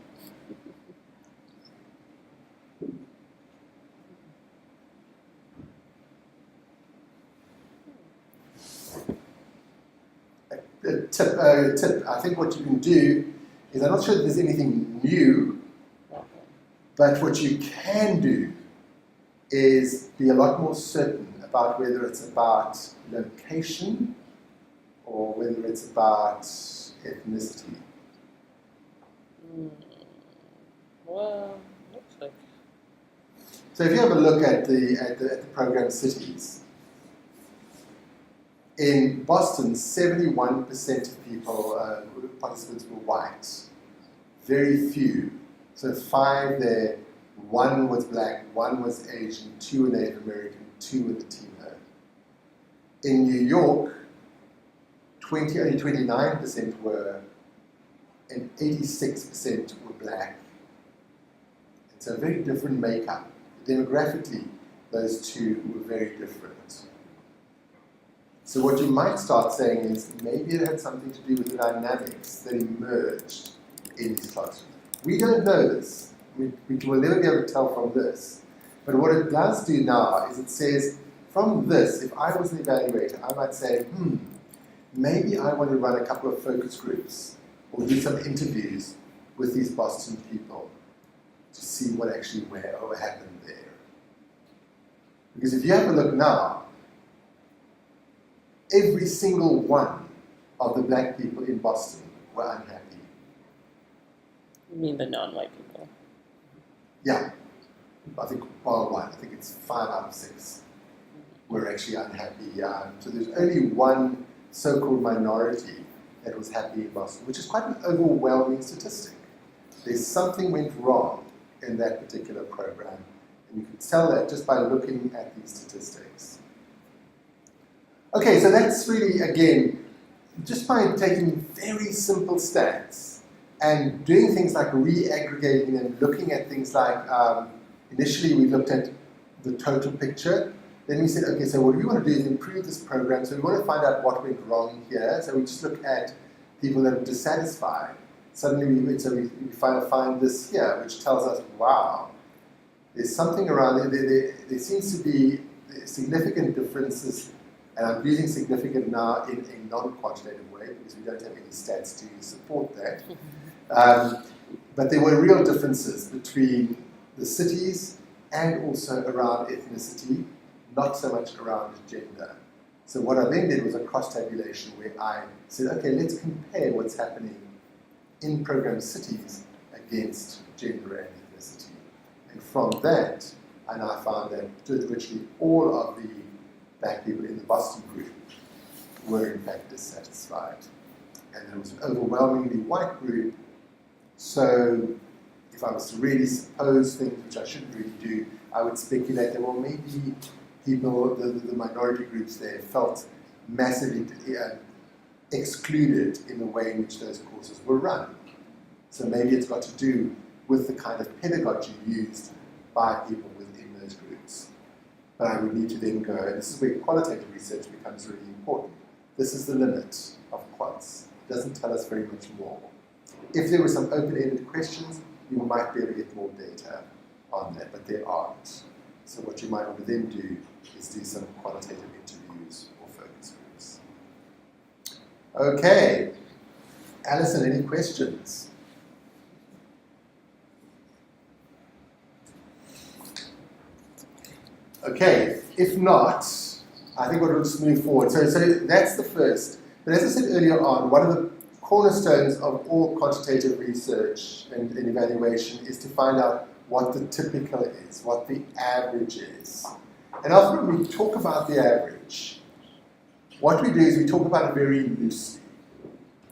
Tip, I think what you can do is, I'm not sure that there's anything new, but what you can do is be a lot more certain about whether it's about location or whether it's about ethnicity. Well, looks like. So if you have a look at the program cities, in Boston, 71% of people, participants were white. Very few. So 5 there, 1 was black, 1 was Asian, 2 were Native American, 2 were Latino. In New York, only 29% were, and 86% were black. It's a very different makeup. Demographically, those two were very different. So what you might start saying is, maybe it had something to do with the dynamics that emerged in these classrooms. We don't know this. We will never be able to tell from this. But what it does do now is it says, from this, if I was an evaluator, I might say, maybe I want to run a couple of focus groups or do some interviews with these Boston people to see what actually happened there. Because if you have a look now, every single one of the black people in Boston were unhappy. You mean the non-white people? Yeah. I think, I think it's 5 out of 6 were actually unhappy. So there's only one so-called minority that was happy in Boston, which is quite an overwhelming statistic. There's something went wrong in that particular program, and you can tell that just by looking at these statistics. Okay, so that's really, again, just by taking very simple stats and doing things like re-aggregating and looking at things like, initially we looked at the total picture, then we said, okay, so what we want to do is improve this program, so we want to find out what went wrong here, so we just look at people that are dissatisfied. Suddenly we find this here, which tells us, wow, there's something around there, there seems to be significant differences And I'm using significant now in a non-quantitative way because we don't have any stats to support that. But there were real differences between the cities and also around ethnicity, not so much around gender. So what I then did was a cross-tabulation where I said, okay, let's compare what's happening in program cities against gender and ethnicity. And from that, and I found that virtually all of the black people in the Boston group were in fact dissatisfied. And there was an overwhelmingly white group. So if I was to really suppose things, which I shouldn't really do, I would speculate that, well, maybe people, the minority groups there, felt massively excluded in the way in which those courses were run. So maybe it's got to do with the kind of pedagogy used by people within those groups. But I would need to then go, and this is where qualitative research becomes really important. This is the limit of quants. It doesn't tell us very much more. If there were some open-ended questions, you might be able to get more data on that, but there aren't. So what you might want to then do is do some qualitative interviews or focus groups. Okay. Alison, any questions? Okay, if not, I think we'll just move forward. So that's the first. But as I said earlier on, one of the cornerstones of all quantitative research and evaluation is to find out what the typical is, what the average is. And often when we talk about the average, what we do is we talk about it very loosely.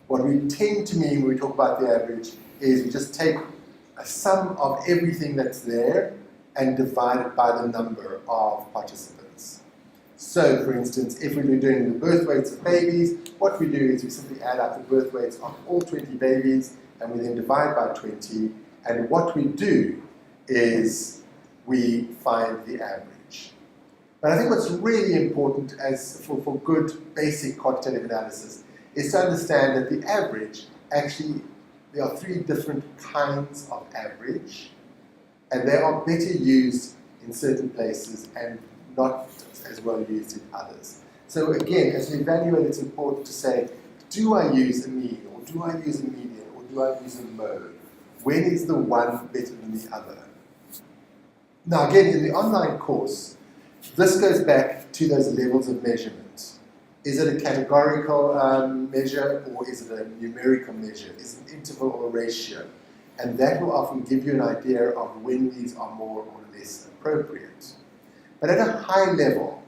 What we tend to mean when we talk about the average is we just take a sum of everything that's there and divide it by the number of participants. So, for instance, if we were doing the birth weights of babies, what we do is we simply add up the birth weights of all 20 babies, and we then divide by 20, and what we do is we find the average. But I think what's really important as for good basic quantitative analysis is to understand that the average, actually, there are three different kinds of average, and they are better used in certain places and not as well used in others. So again, as we evaluate, it's important to say, do I use a mean, or do I use a median, or do I use a mode? When is the one better than the other? Now again, in the online course, this goes back to those levels of measurement. Is it a categorical measure, or is it a numerical measure? Is it an interval or ratio? And that will often give you an idea of when these are more or less appropriate. But at a high level,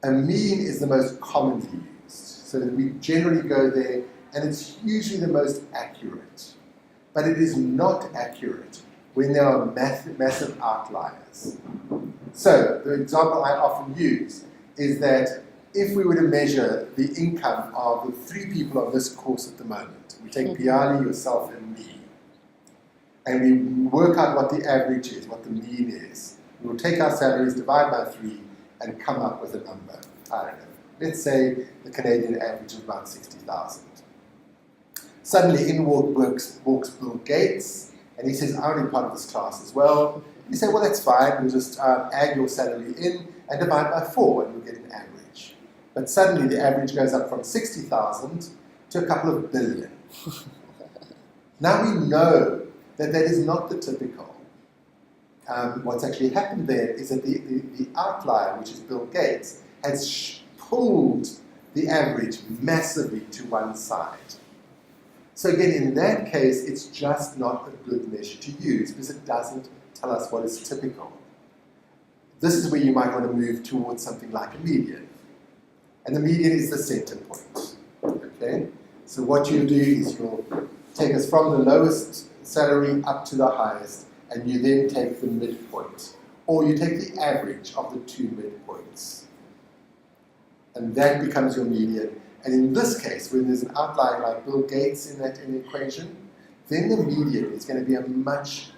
a mean is the most commonly used. So that we generally go there, and it's usually the most accurate. But it is not accurate when there are massive outliers. So the example I often use is that if we were to measure the income of the 3 people on this course at the moment, we take Piali, yourself, and me, and we work out what the average is, what the mean is. We will take our salaries, divide by 3, and come up with a number. I don't know. Let's say the Canadian average is about 60,000. Suddenly in walks Bill Gates, and he says, I'm only part of this class as well. You say, well, that's fine. We'll just add your salary in and divide by 4, and we'll get an average. But suddenly the average goes up from 60,000 to a couple of billion. Now we know that that is not the typical. What's actually happened there is that the outlier, which is Bill Gates, has pulled the average massively to one side. So again, in that case, it's just not a good measure to use because it doesn't tell us what is typical. This is where you might want to move towards something like a median. And the median is the center point. Okay? So what you'll do is you'll take us from the lowest salary up to the highest, and you then take the midpoint. Or you take the average of the 2 midpoints. And that becomes your median. And in this case, when there's an outlier like Bill Gates in the equation, then the median is going to be a much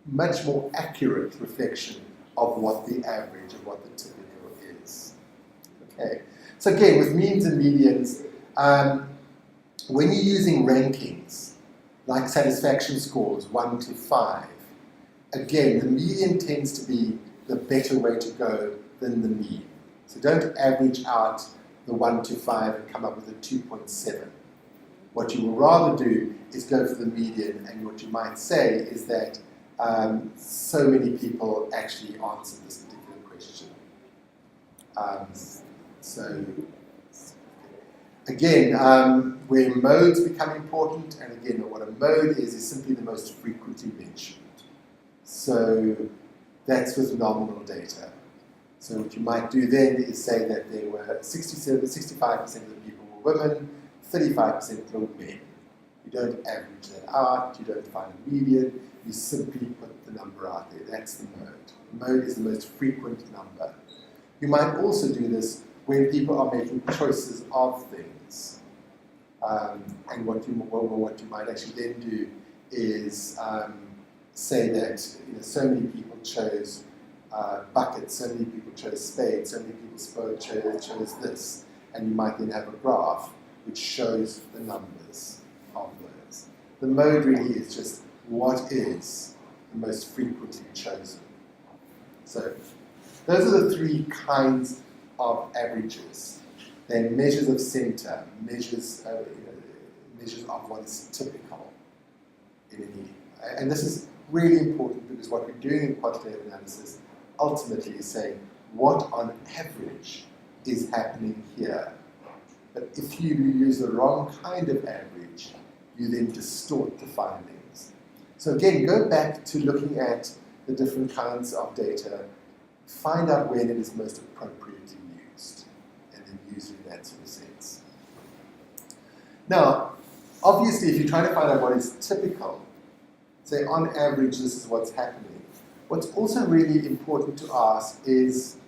more accurate reflection of what the average, of what the typical is. Okay. So again, with means and medians, when you're using rankings, like satisfaction scores, 1 to 5, again, the median tends to be the better way to go than the mean. So don't average out the 1 to 5 and come up with a 2.7. What you will rather do is go for the median, and what you might say is that so many people actually answered this particular question. So again, where modes become important, and again, what a mode is simply the most frequently mentioned. So that's with nominal data. So what you might do then is say that there were 65% of the people were women, 35% were men. You don't average that out, you don't find a median, you simply put the number out there. That's the mode. The mode is the most frequent number. You might also do this when people are making choices of things. And what you might actually then do is say that so many people chose buckets, so many people chose spades, so many people chose this, and you might then have a graph which shows the numbers of those. The mode really is just what is the most frequently chosen. So those are the three kinds of averages. They're measures of center, measures of what is typical in any. And this is really important because what we're doing in quantitative analysis ultimately is saying what on average is happening here. But if you use the wrong kind of average, you then distort the findings. So again, go back to looking at the different kinds of data, find out when it is most appropriately used, and then use it in that sort of sense. Now, obviously, if you're trying to find out what is typical, say on average this is what's happening, what's also really important to ask is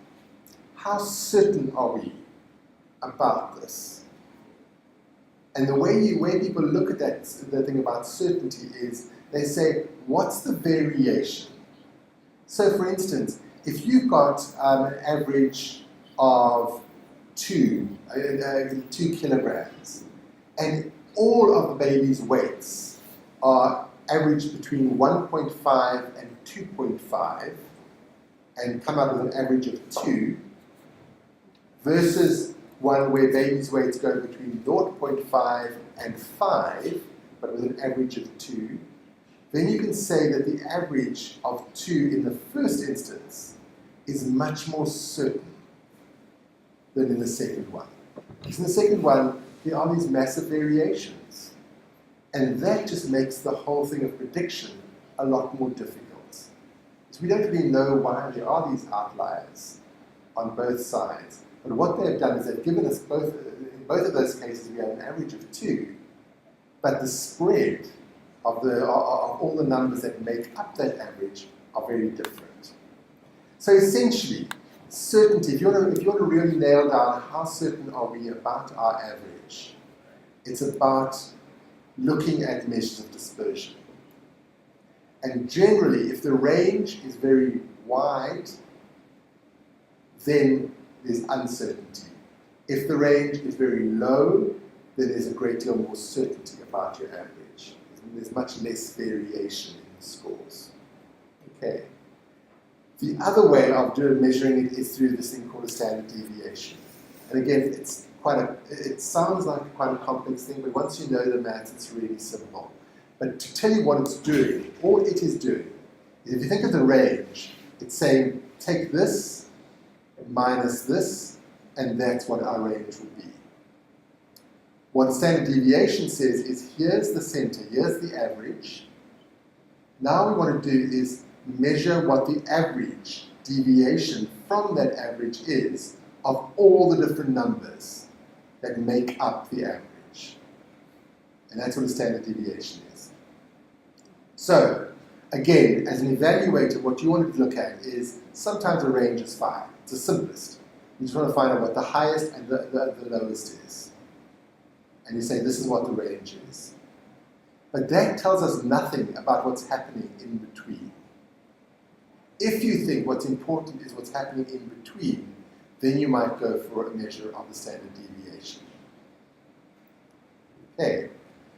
how certain are we about this? And the way people look at that, the thing about certainty is they say, what's the variation? So for instance, if you've got an average of 2 kilograms, and all of the baby's weights are averaged between 1.5 and 2.5, and come up with an average of 2, versus one where baby's weights go between 0.5 and 5, but with an average of 2, then you can say that the average of 2 in the first instance is much more certain than in the second one. Because in the second one, there are these massive variations. And that just makes the whole thing of prediction a lot more difficult. So we don't really know why there are these outliers on both sides. But what they've done is they've given us both, in both of those cases, we have an average of 2, but the spread of all the numbers that make up that average are very different. So essentially, certainty, if you want to really nail down how certain are we about our average, it's about looking at measures of dispersion. And generally, if the range is very wide, then there's uncertainty. If the range is very low, then there's a great deal more certainty about your average. There's much less variation in the scores. Okay. The other way of measuring it is through this thing called a standard deviation. And again, it sounds like quite a complex thing, but once you know the maths, it's really simple. But to tell you what it's doing, all it is doing, is if you think of the range, it's saying, take this, minus this, and that's what our range would be. What standard deviation says is, here's the center, here's the average. Now what we want to do is measure what the average deviation from that average is of all the different numbers that make up the average. And that's what a standard deviation is. So, again, as an evaluator, what you want to look at is sometimes a range is fine. It's the simplest. You just want to find out what the highest and the lowest is. And you say, this is what the range is. But that tells us nothing about what's happening in between. If you think what's important is what's happening in between, then you might go for a measure of the standard deviation. Okay.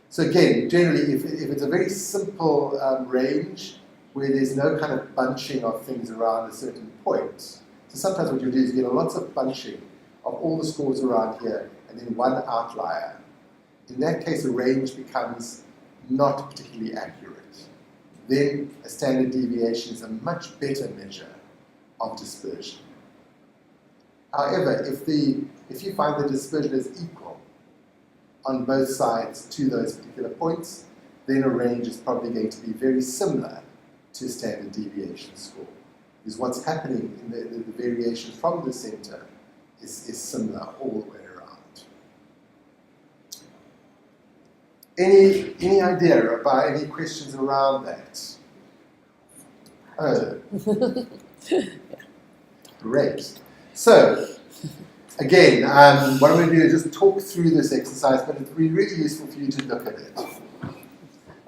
So again, generally, if it's a very simple range where there's no kind of bunching of things around a certain point, So sometimes what you do is you get lots of bunching of all the scores around here and then one outlier. In that case, the range becomes not particularly accurate. Then a standard deviation is a much better measure of dispersion. However, if you find the dispersion is equal on both sides to those particular points, then a range is probably going to be very similar to a standard deviation score. Because what's happening in the variation from the center is similar all the way around. Any idea about any questions around that? Great. So, again, what I'm going to do is just talk through this exercise, but it'll be really useful for you to look at it.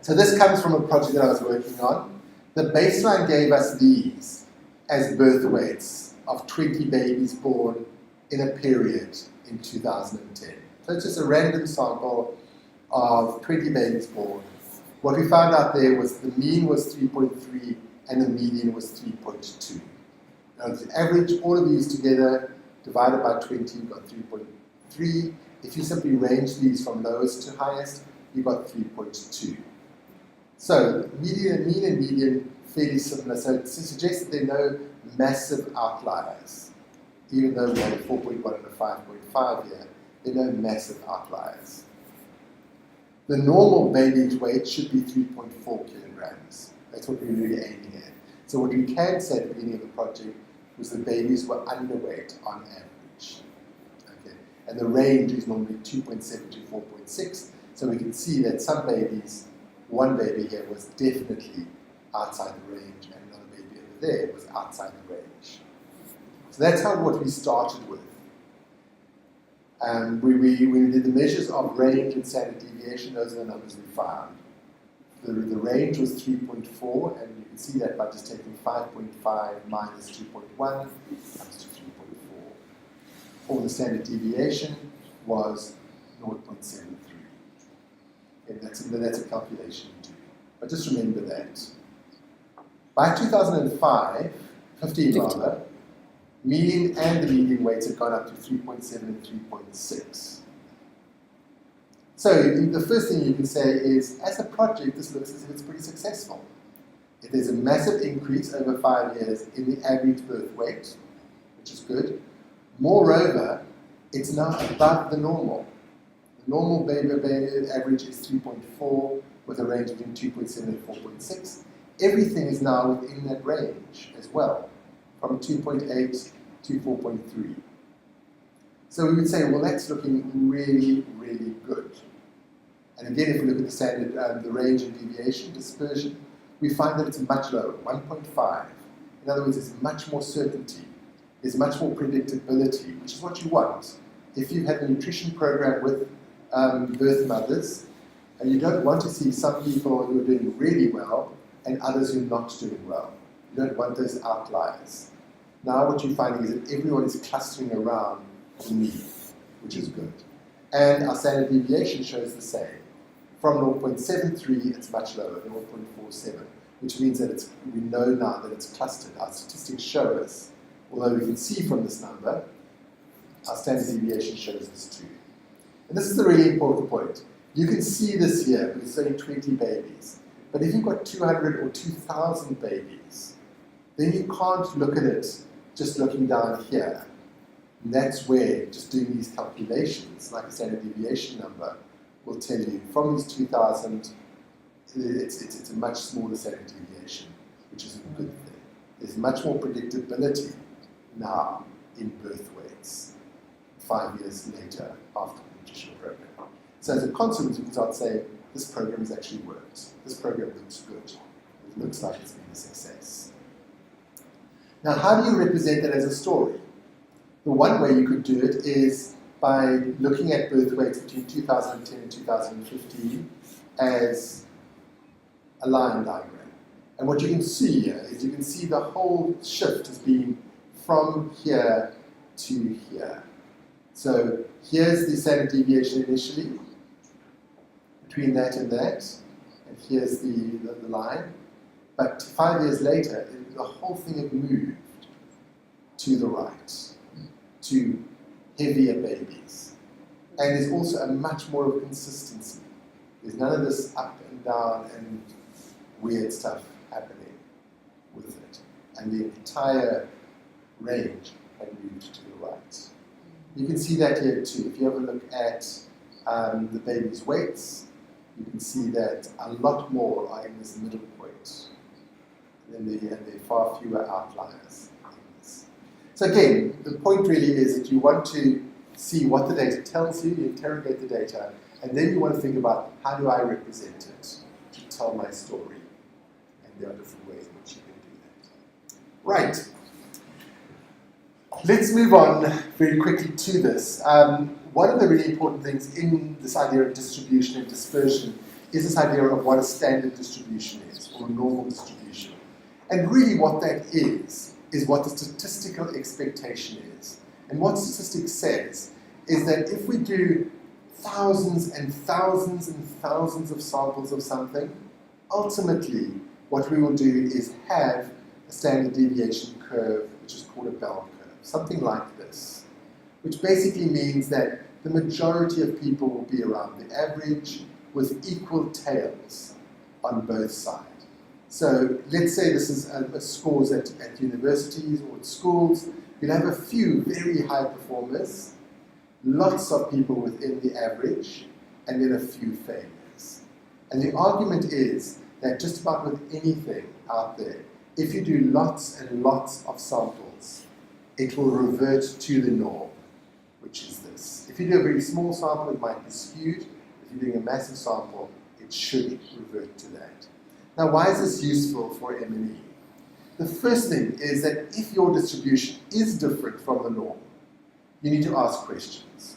So this comes from a project that I was working on. The baseline gave us these as birth weights of 20 babies born in a period in 2010. So it's just a random sample of 20 babies born. What we found out there was the mean was 3.3 and the median was 3.2. Now the average, all of these together, divided by 20, you got 3.3. If you simply range these from lowest to highest, you got 3.2. So mean and median, fairly similar. So it suggests that there are no massive outliers. Even though we had a 4.1 and a 5.5 here, there are no massive outliers. The normal baby weight should be 3.4 kilograms. That's what we're really aiming at. So what we can say at the beginning of the project was the babies were underweight on average. Okay. And the range is normally 2.7 to 4.6. So we can see that some babies, one baby here was definitely outside the range, and another baby over there was outside the range. So that's what we started with. When we did the measures of range and standard deviation, those are the numbers we found. The range was 3.4, and you can see that by just taking 5.5 minus 2.1 comes to 3.4. Or the standard deviation was 0.73. Okay, that's a calculation you do. But just remember that. By 2005, 15 rather, mean and the median weights had gone up to 3.7 and 3.6. So the first thing you can say is, as a project, this looks as if it's pretty successful. If there's a massive increase over 5 years in the average birth weight, which is good. Moreover, it's now above the normal. The normal baby average is 3.4 with a range between 2.7 and 4.6. Everything is now within that range as well, from 2.8 to 4.3. So we would say, well, that's looking really, really good. And again, if we look at the standard, the range and deviation, dispersion, we find that it's much lower, 1.5. In other words, there's much more certainty. There's much more predictability, which is what you want. If you have a nutrition program with birth mothers, and you don't want to see some people who are doing really well and others who are not doing well. You don't want those outliers. Now what you're finding is that everyone is clustering around the mean, which is good. And our standard deviation shows the same. From 0.73, it's much lower, 0.47, which means that we know now that it's clustered. Our statistics show us, although we can see from this number, our standard deviation shows this too. And this is a really important point. You can see this here, because it's only 20 babies. But if you've got 200 or 2,000 babies, then you can't look at it just looking down here. And that's where just doing these calculations, like a standard deviation number, will tell you from these 2,000, it's a much smaller standard deviation, which is a good thing. There's much more predictability now in birth weights 5 years later after the nutritional program. So as a consequence, we can start saying, this program has actually worked. This program looks good. It looks like it's been a success. Now, how do you represent that as a story? The one way you could do it is by looking at birth weights between 2010 and 2015 as a line diagram. And what you can see here is you can see the whole shift has been from here to here. So here's the standard deviation initially, between that, and here's the line. But 5 years later, the whole thing had moved to the right, to heavier babies. And there's also a much more of consistency. There's none of this up and down and weird stuff happening with it. And the entire range had moved to the right. You can see that here too. If you have a look at the baby's weights, you can see that a lot more are in this middle point. And there are far fewer outliers in this. So again, the point really is that you want to see what the data tells you, you interrogate the data, and then you want to think about how do I represent it to tell my story. And there are different ways in which you can do that. Right. Let's move on very quickly to this. One of the really important things in this idea of distribution and dispersion is this idea of what a standard distribution is, or a normal distribution. And really what that is what the statistical expectation is. And what statistics says is that if we do thousands and thousands and thousands of samples of something, ultimately what we will do is have a standard deviation curve, which is called a bell curve, something like this, which basically means that the majority of people will be around the average with equal tails on both sides. So let's say this is scores at universities or at schools. You'll have a few very high performers, lots of people within the average, and then a few failures. And the argument is that just about with anything out there, if you do lots and lots of samples, it will revert to the norm, which is this. If you do a very small sample, it might be skewed. If you're doing a massive sample, it should revert to that. Now, why is this useful for M&E? The first thing is that if your distribution is different from the norm, you need to ask questions.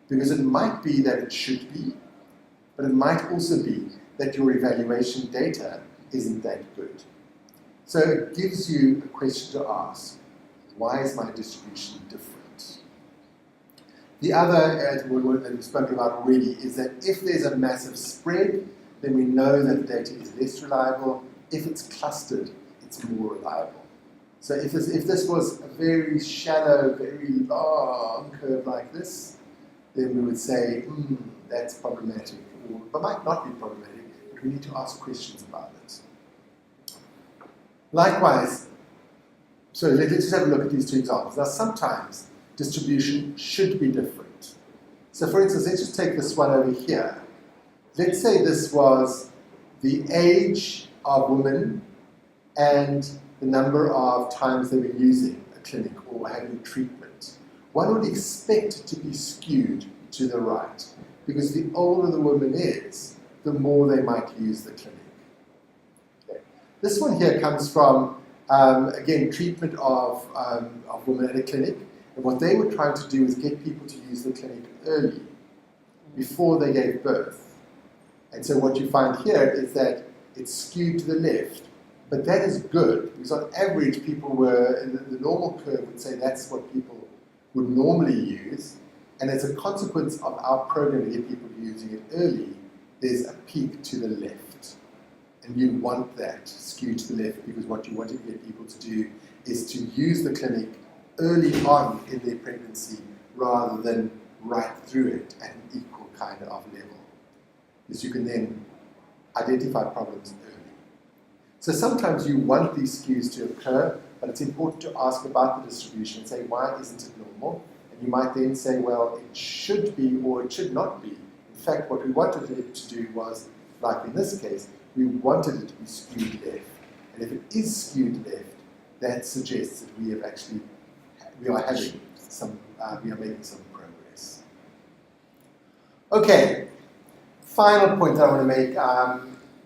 Because it might be that it should be, but it might also be that your evaluation data isn't that good. So it gives you a question to ask. Why is my distribution different? The other, that we've spoken about already, is that if there's a massive spread, then we know that the data is less reliable. If it's clustered, it's more reliable. So if this was a very shallow, very long curve like this, then we would say, that's problematic, or it might not be problematic, but we need to ask questions about it. Likewise, so let's just have a look at these two examples. Now, sometimes distribution should be different. So for instance, let's just take this one over here. Let's say this was the age of women and the number of times they were using a clinic or having treatment. One would expect it to be skewed to the right, because the older the woman is, the more they might use the clinic. Okay. This one here comes from, again, treatment of women at a clinic. And what they were trying to do is get people to use the clinic early, before they gave birth. And so what you find here is that it's skewed to the left. But that is good, because on average people were, in the normal curve would say that's what people would normally use. And as a consequence of our program to get people using it early, there's a peak to the left. And you want that skewed to the left, because what you want to get people to do is to use the clinic early on in their pregnancy rather than right through it at an equal kind of level. Because you can then identify problems early. So sometimes you want these skews to occur, but it's important to ask about the distribution and say, why isn't it normal? And you might then say, well, it should be or it should not be. In fact, what we wanted it to do was, like in this case, we wanted it to be skewed left. And if it is skewed left, that suggests that we are making some progress. Okay, final point that I want to make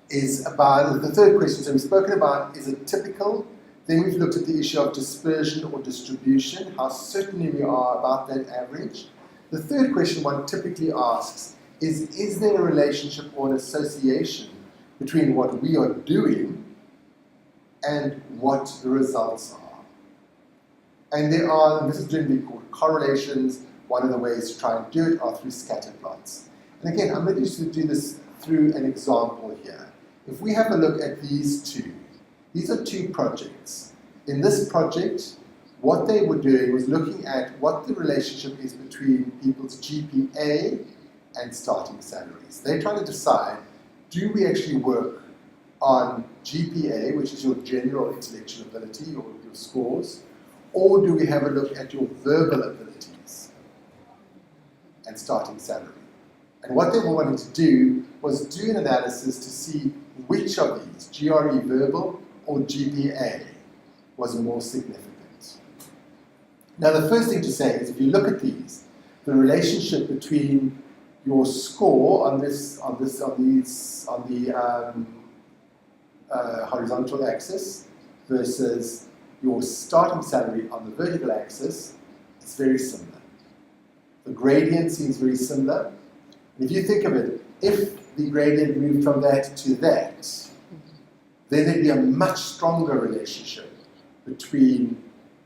is about the third question. So we've spoken about, is it typical? Then we've looked at the issue of dispersion or distribution, how certain we are about that average. The third question one typically asks is there a relationship or an association between what we are doing and what the results are? And there are, and this is generally called correlations. One of the ways to try and do it are through scatter plots. And again, I'm going to do this through an example here. If we have a look at these two, these are two projects. In this project, what they were doing was looking at what the relationship is between people's GPA and starting salaries. They're trying to decide, do we actually work on GPA, which is your general intellectual ability, or your scores, or do we have a look at your verbal abilities and starting salary? And what they were wanting to do was do an analysis to see which of these, GRE verbal or GPA, was more significant. Now, the first thing to say is, if you look at these, the relationship between your score on the horizontal axis versus your starting salary on the vertical axis is very similar. The gradient seems very similar. And if you think of it, if the gradient moved from that to that, then there'd be a much stronger relationship between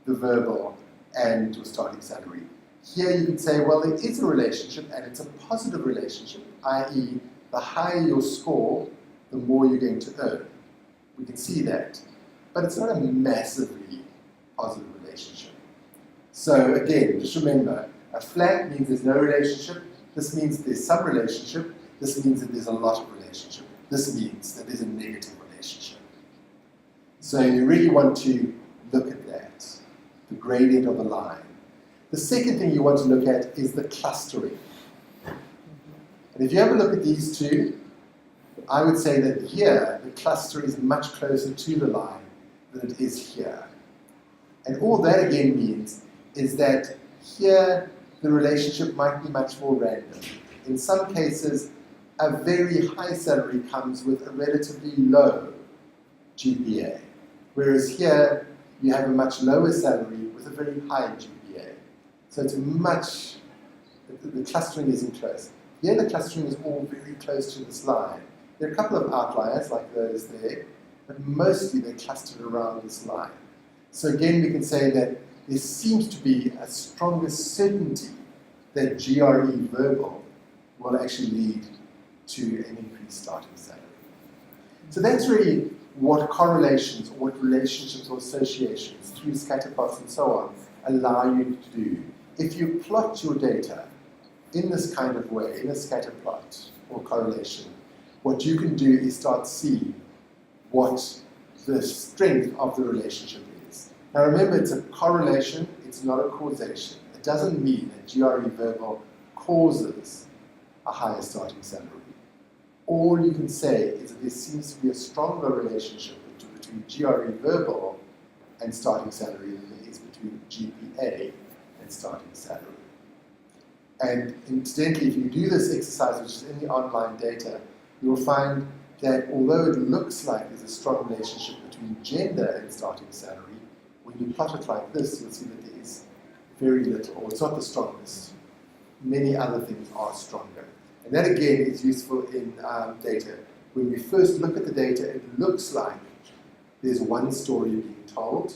the verbal and your starting salary. Here you can say, well, there is a relationship, and it's a positive relationship, i.e., the higher your score, the more you're going to earn. We can see that. But it's not a massively positive relationship. So again, just remember, a flat means there's no relationship. This means there's some relationship. This means that there's a lot of relationship. This means that there's a negative relationship. So you really want to look at that, the gradient of the line. The second thing you want to look at is the clustering. And if you have a look at these two, I would say that here, the cluster is much closer to the line than it is here. And all that again means is that here, the relationship might be much more random. In some cases, a very high salary comes with a relatively low GPA, whereas here, you have a much lower salary with a very high GPA. So it's much, the clustering isn't close. Here, the clustering is all very close to this line. There are a couple of outliers, like those there, but mostly they're clustered around this line. So again, we can say that there seems to be a stronger certainty that GRE verbal will actually lead to an increased starting salary. So that's really what correlations, or what relationships or associations through scatter plots and so on allow you to do. If you plot your data in this kind of way, in a scatter plot or correlation, what you can do is start to see what the strength of the relationship is. Now remember, it's a correlation, it's not a causation. It doesn't mean that GRE verbal causes a higher starting salary. All you can say is that there seems to be a stronger relationship between GRE verbal and starting salary than there is between GPA and starting salary. And incidentally, if you do this exercise, which is in the online data, you'll find that although it looks like there's a strong relationship between gender and starting salary, when you plot it like this, you'll see that there is very little, or it's not the strongest. Many other things are stronger. And that again is useful in data. When we first look at the data, it looks like there's one story being told,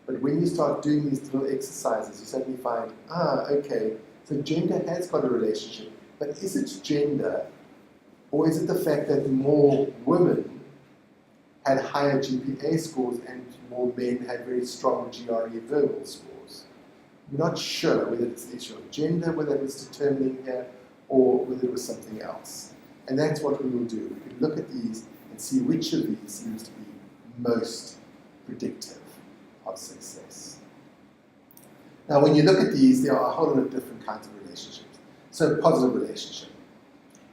but when you start doing these little exercises, you suddenly find, okay, so gender has got a relationship, but is it gender, or is it the fact that more women had higher GPA scores and more men had very strong GRE verbal scores? We're not sure whether it's the issue of gender, whether it was determining here, or whether it was something else. And that's what we will do. We can look at these and see which of these seems to be most predictive of success. Now, when you look at these, there are a whole lot of different kinds of relationships. So, positive relationship.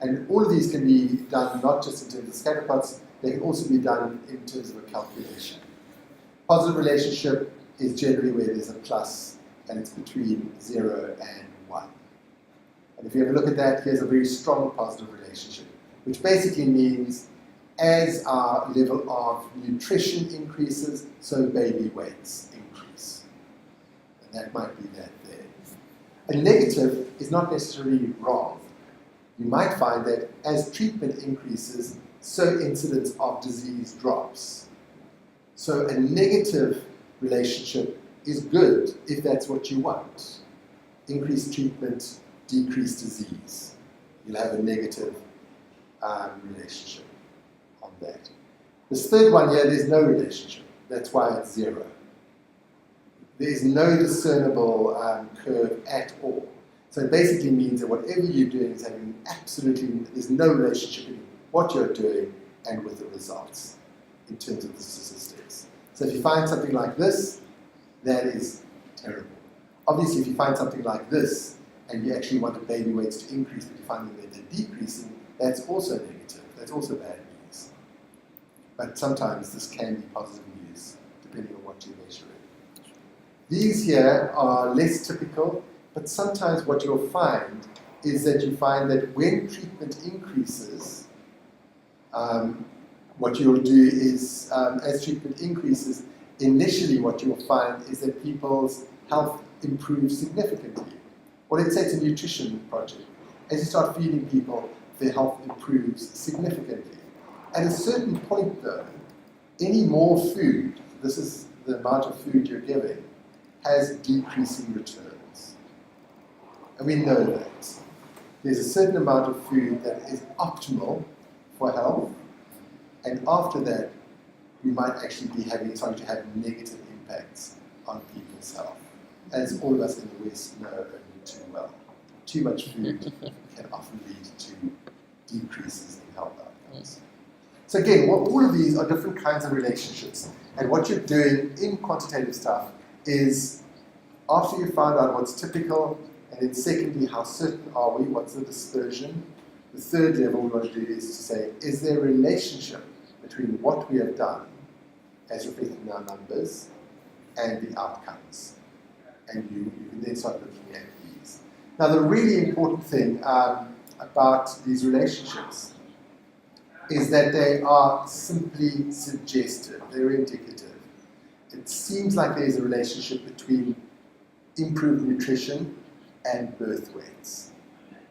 And all of these can be done not just in terms of scatter plots, they can also be done in terms of a calculation. Positive relationship is generally where there's a plus, and it's between 0 and 1. And if you have a look at that, here's a very strong positive relationship, which basically means as our level of nutrition increases, so baby weights increase. And that might be that there. A negative is not necessarily wrong. You might find that as treatment increases, so incidence of disease drops. So a negative relationship is good if that's what you want. Increased treatment, decreased disease. You'll have a negative relationship on that. This third one here, there's no relationship. That's why it's 0. there is no discernible curve at all. So it basically means that whatever you're doing is having there's no relationship between what you're doing and with the results in terms of the statistics. So if you find something like this, that is terrible. Obviously, if you find something like this, and you actually want the baby weights to increase, but you find that they're decreasing, that's also negative. That's also bad news. But sometimes this can be positive news, depending on what you're measuring. These here are less typical, but sometimes what you'll find is that you find that when treatment increases, what you'll do is, as treatment increases, initially what you'll find is that people's health improves significantly. Or let's say it's a nutrition project. As you start feeding people, their health improves significantly. At a certain point though, any more food, this is the amount of food you're giving, has decreasing returns. And we know that. There's a certain amount of food that is optimal for health, and after that, we might actually be starting to have negative impacts on people's health. As all of us in the West know only too well. Too much food can often lead to decreases in health outcomes. So again, all of these are different kinds of relationships. And what you're doing in quantitative stuff is, after you find out what's typical, and then secondly, how certain are we, what's the dispersion, the third level we want to do is to say, is there a relationship between what we have done, as reflected in our numbers, and the outcomes? And you can then start looking at these. Now, the really important thing about these relationships is that they are simply suggestive, they're indicative. It seems like there's a relationship between improved nutrition and birth weights.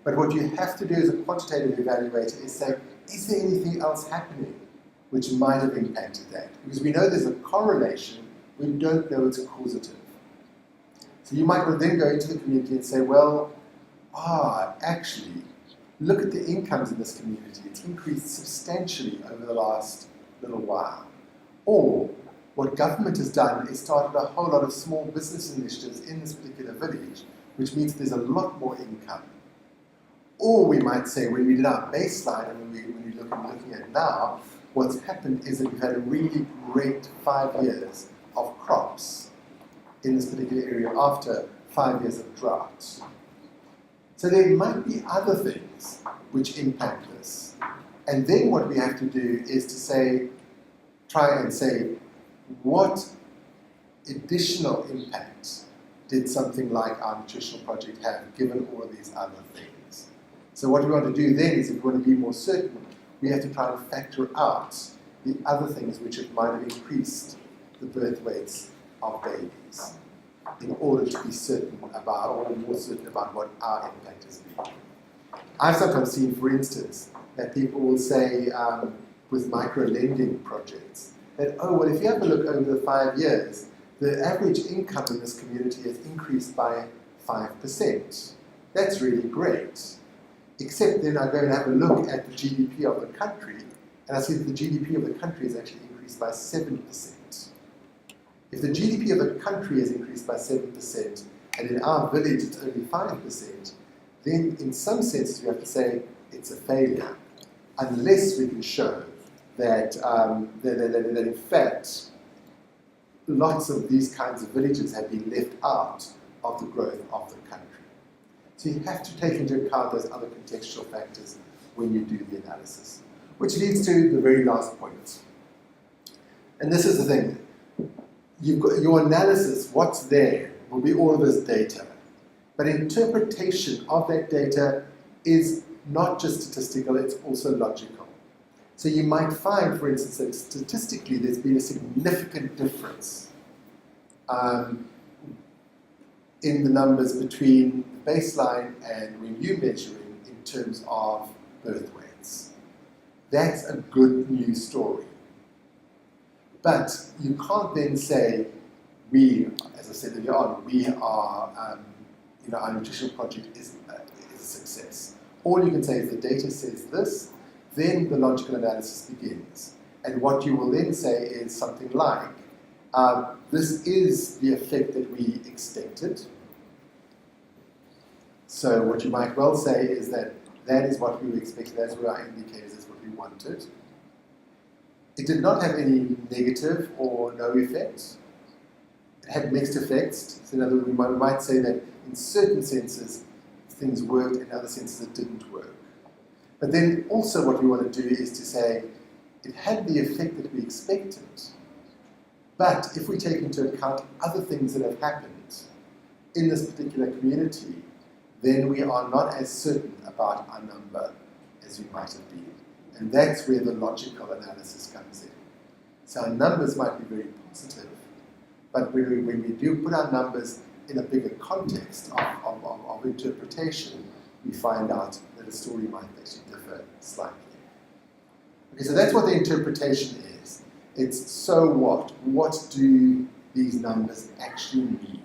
But what you have to do as a quantitative evaluator is say, is there anything else happening which might have impacted that? Because we know there's a correlation, we don't know it's causative. So you might then go into the community and say, well, actually, look at the incomes in this community. It's increased substantially over the last little while. Or what government has done is started a whole lot of small business initiatives in this particular village, which means there's a lot more income. Or we might say, when we did our baseline, and when we're looking at now, what's happened is that we've had a really great 5 years of crops in this particular area after 5 years of drought. So there might be other things which impact this. And then what we have to do is to try and say, what additional impact did something like our nutritional project have, given all of these other things? So what we want to do then is, if we want to be more certain, we have to try and factor out the other things which might have increased the birth weights of babies in order to be certain about, or more certain about, what our impact has been. I've sometimes seen, for instance, that people will say with micro-lending projects that, if you have a look over the 5 years, the average income in this community has increased by 5%. That's really great. Except then I go and have a look at the GDP of the country, and I see that the GDP of the country has actually increased by 7%. If the GDP of the country has increased by 7%, and in our village it's only 5%, then in some sense we have to say it's a failure, unless we can show that, that in fact lots of these kinds of villages have been left out of the growth of the country. So you have to take into account those other contextual factors when you do the analysis. Which leads to the very last point. And this is the thing. You've got your analysis, what's there, will be all of this data. But interpretation of that data is not just statistical, it's also logical. So you might find, for instance, that statistically there's been a significant difference in the numbers between the baseline and when you're measuring in terms of birth weights. That's a good news story. But you can't then say, as I said earlier on, our nutritional project is a success. All you can say is the data says this, then the logical analysis begins. And what you will then say is something like, This is the effect that we expected. So what you might well say is that that is what we were expecting, those were our indicators, that's what we wanted. It did not have any negative or no effects. It had mixed effects. So in other words, we might say that in certain senses things worked, in other senses it didn't work. But then also what we want to do is to say it had the effect that we expected, but if we take into account other things that have happened in this particular community, then we are not as certain about our number as we might have been. And that's where the logical analysis comes in. So our numbers might be very positive, but when we do put our numbers in a bigger context of interpretation, we find out that a story might actually differ slightly. Okay, so that's what the interpretation is. It's so what? What do these numbers actually mean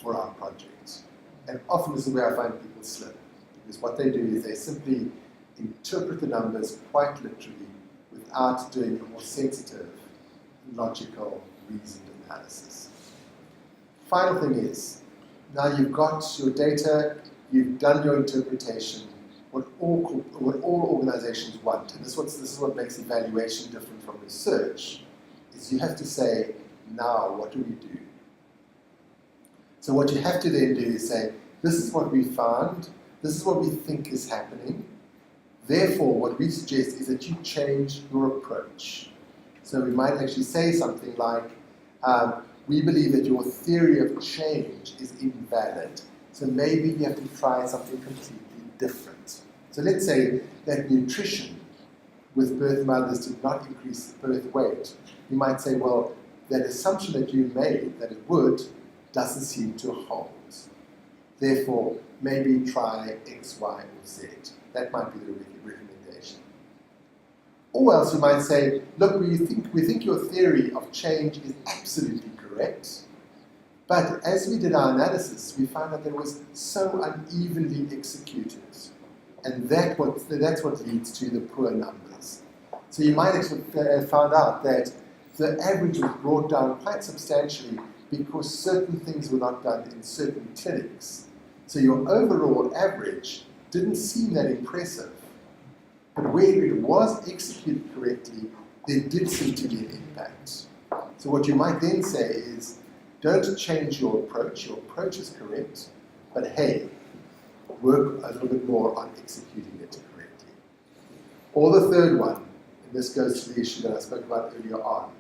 for our project? And often this is where I find people slip, because what they do is they simply interpret the numbers quite literally without doing a more sensitive, logical, reasoned analysis. Final thing is, now you've got your data, you've done your interpretation. What all organizations want, and this is what makes evaluation different from research, is you have to say, now what do we do? So what you have to then do is say, this is what we found, this is what we think is happening, therefore what we suggest is that you change your approach. So we might actually say something like, we believe that your theory of change is invalid, so maybe you have to try something completely different. So let's say that nutrition with birth mothers did not increase birth weight. You might say, well, that assumption that you made that it would doesn't seem to hold. Therefore, maybe try X, Y, or Z. That might be the recommendation. Or else you might say, look, we think your theory of change is absolutely correct, but as we did our analysis, we found that it was so unevenly executed. And that's what leads to the poor numbers. So you might have found out that the average was brought down quite substantially because certain things were not done in certain clinics. So your overall average didn't seem that impressive. But where it was executed correctly, there did seem to be an impact. So what you might then say is, don't change your approach is correct, but hey, work a little bit more on executing it correctly. Or the third one, and this goes to the issue that I spoke about earlier on,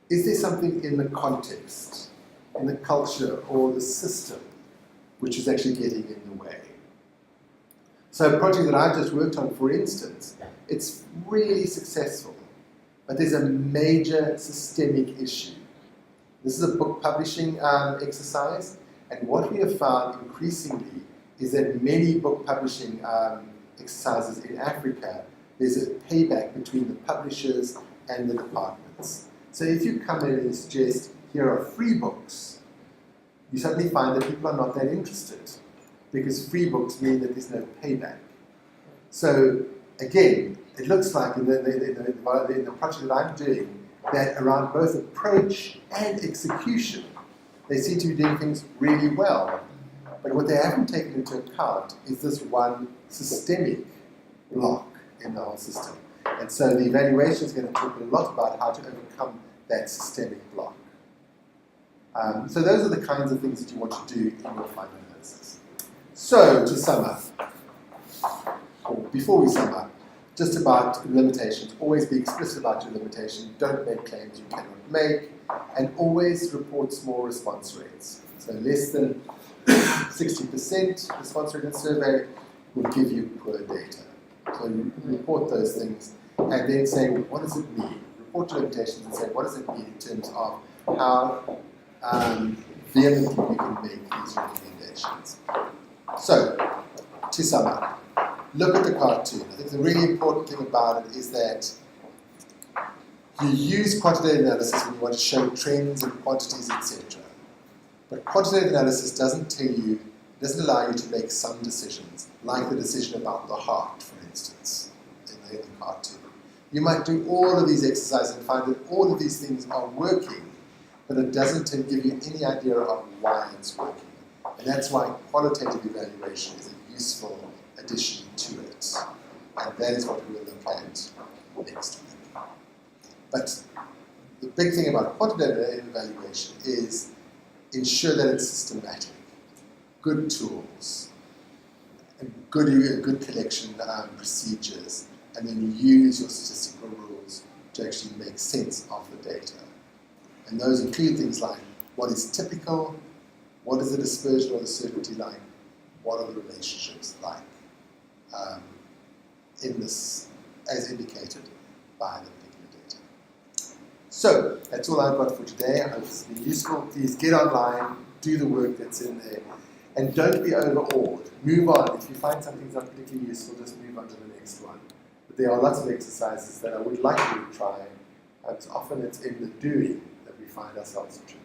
is there something in the context, in the culture, or the system, which is actually getting in the way? So a project that I've just worked on, for instance, it's really successful, but there's a major systemic issue. This is a book publishing exercise, and what we have found increasingly is that many book publishing exercises in Africa, there's a payback between the publishers and the departments. So if you come in and suggest, here are free books, you suddenly find that people are not that interested, because free books mean that there's no payback. So again, it looks like in the project that I'm doing, that around both approach and execution, they seem to be doing things really well. But what they haven't taken into account is this one systemic block in the whole system. And so the evaluation is going to talk a lot about how to overcome that systemic block. So those are the kinds of things that you want to do in your final analysis. So to sum up, or before we sum up, just about limitations. Always be explicit about your limitation. Don't make claims you cannot make. And always report small response rates. So less than 60% response rate in survey will give you poor data. So you report those things and then say, what does it mean? Report your limitations and say, what does it mean in terms of how vehemently we can make these recommendations. So, to sum up, look at the cartoon. I think the really important thing about it is that you use quantitative analysis when you want to show trends and quantities, etc. But quantitative analysis doesn't allow you to make some decisions, like the decision about the heart, for instance, in the cartoon. You might do all of these exercises and find that all of these things are working, but it doesn't give you any idea of why it's working. And that's why qualitative evaluation is a useful addition to it. And that is what we will look at next week. But the big thing about quantitative evaluation is ensure that it's systematic, good tools, and good collection procedures, and then use your statistical rules to actually make sense of the data. And those include things like what is typical, what is the dispersion or the certainty like, what are the relationships like in this, as indicated by the particular data. So that's all I've got for today. I hope this has been useful. Please get online, do the work that's in there, and don't be overawed. Move on. If you find something's not particularly useful, just move on to the next one. But there are lots of exercises that I would like you to try. Often it's in the doing that we find ourselves interested.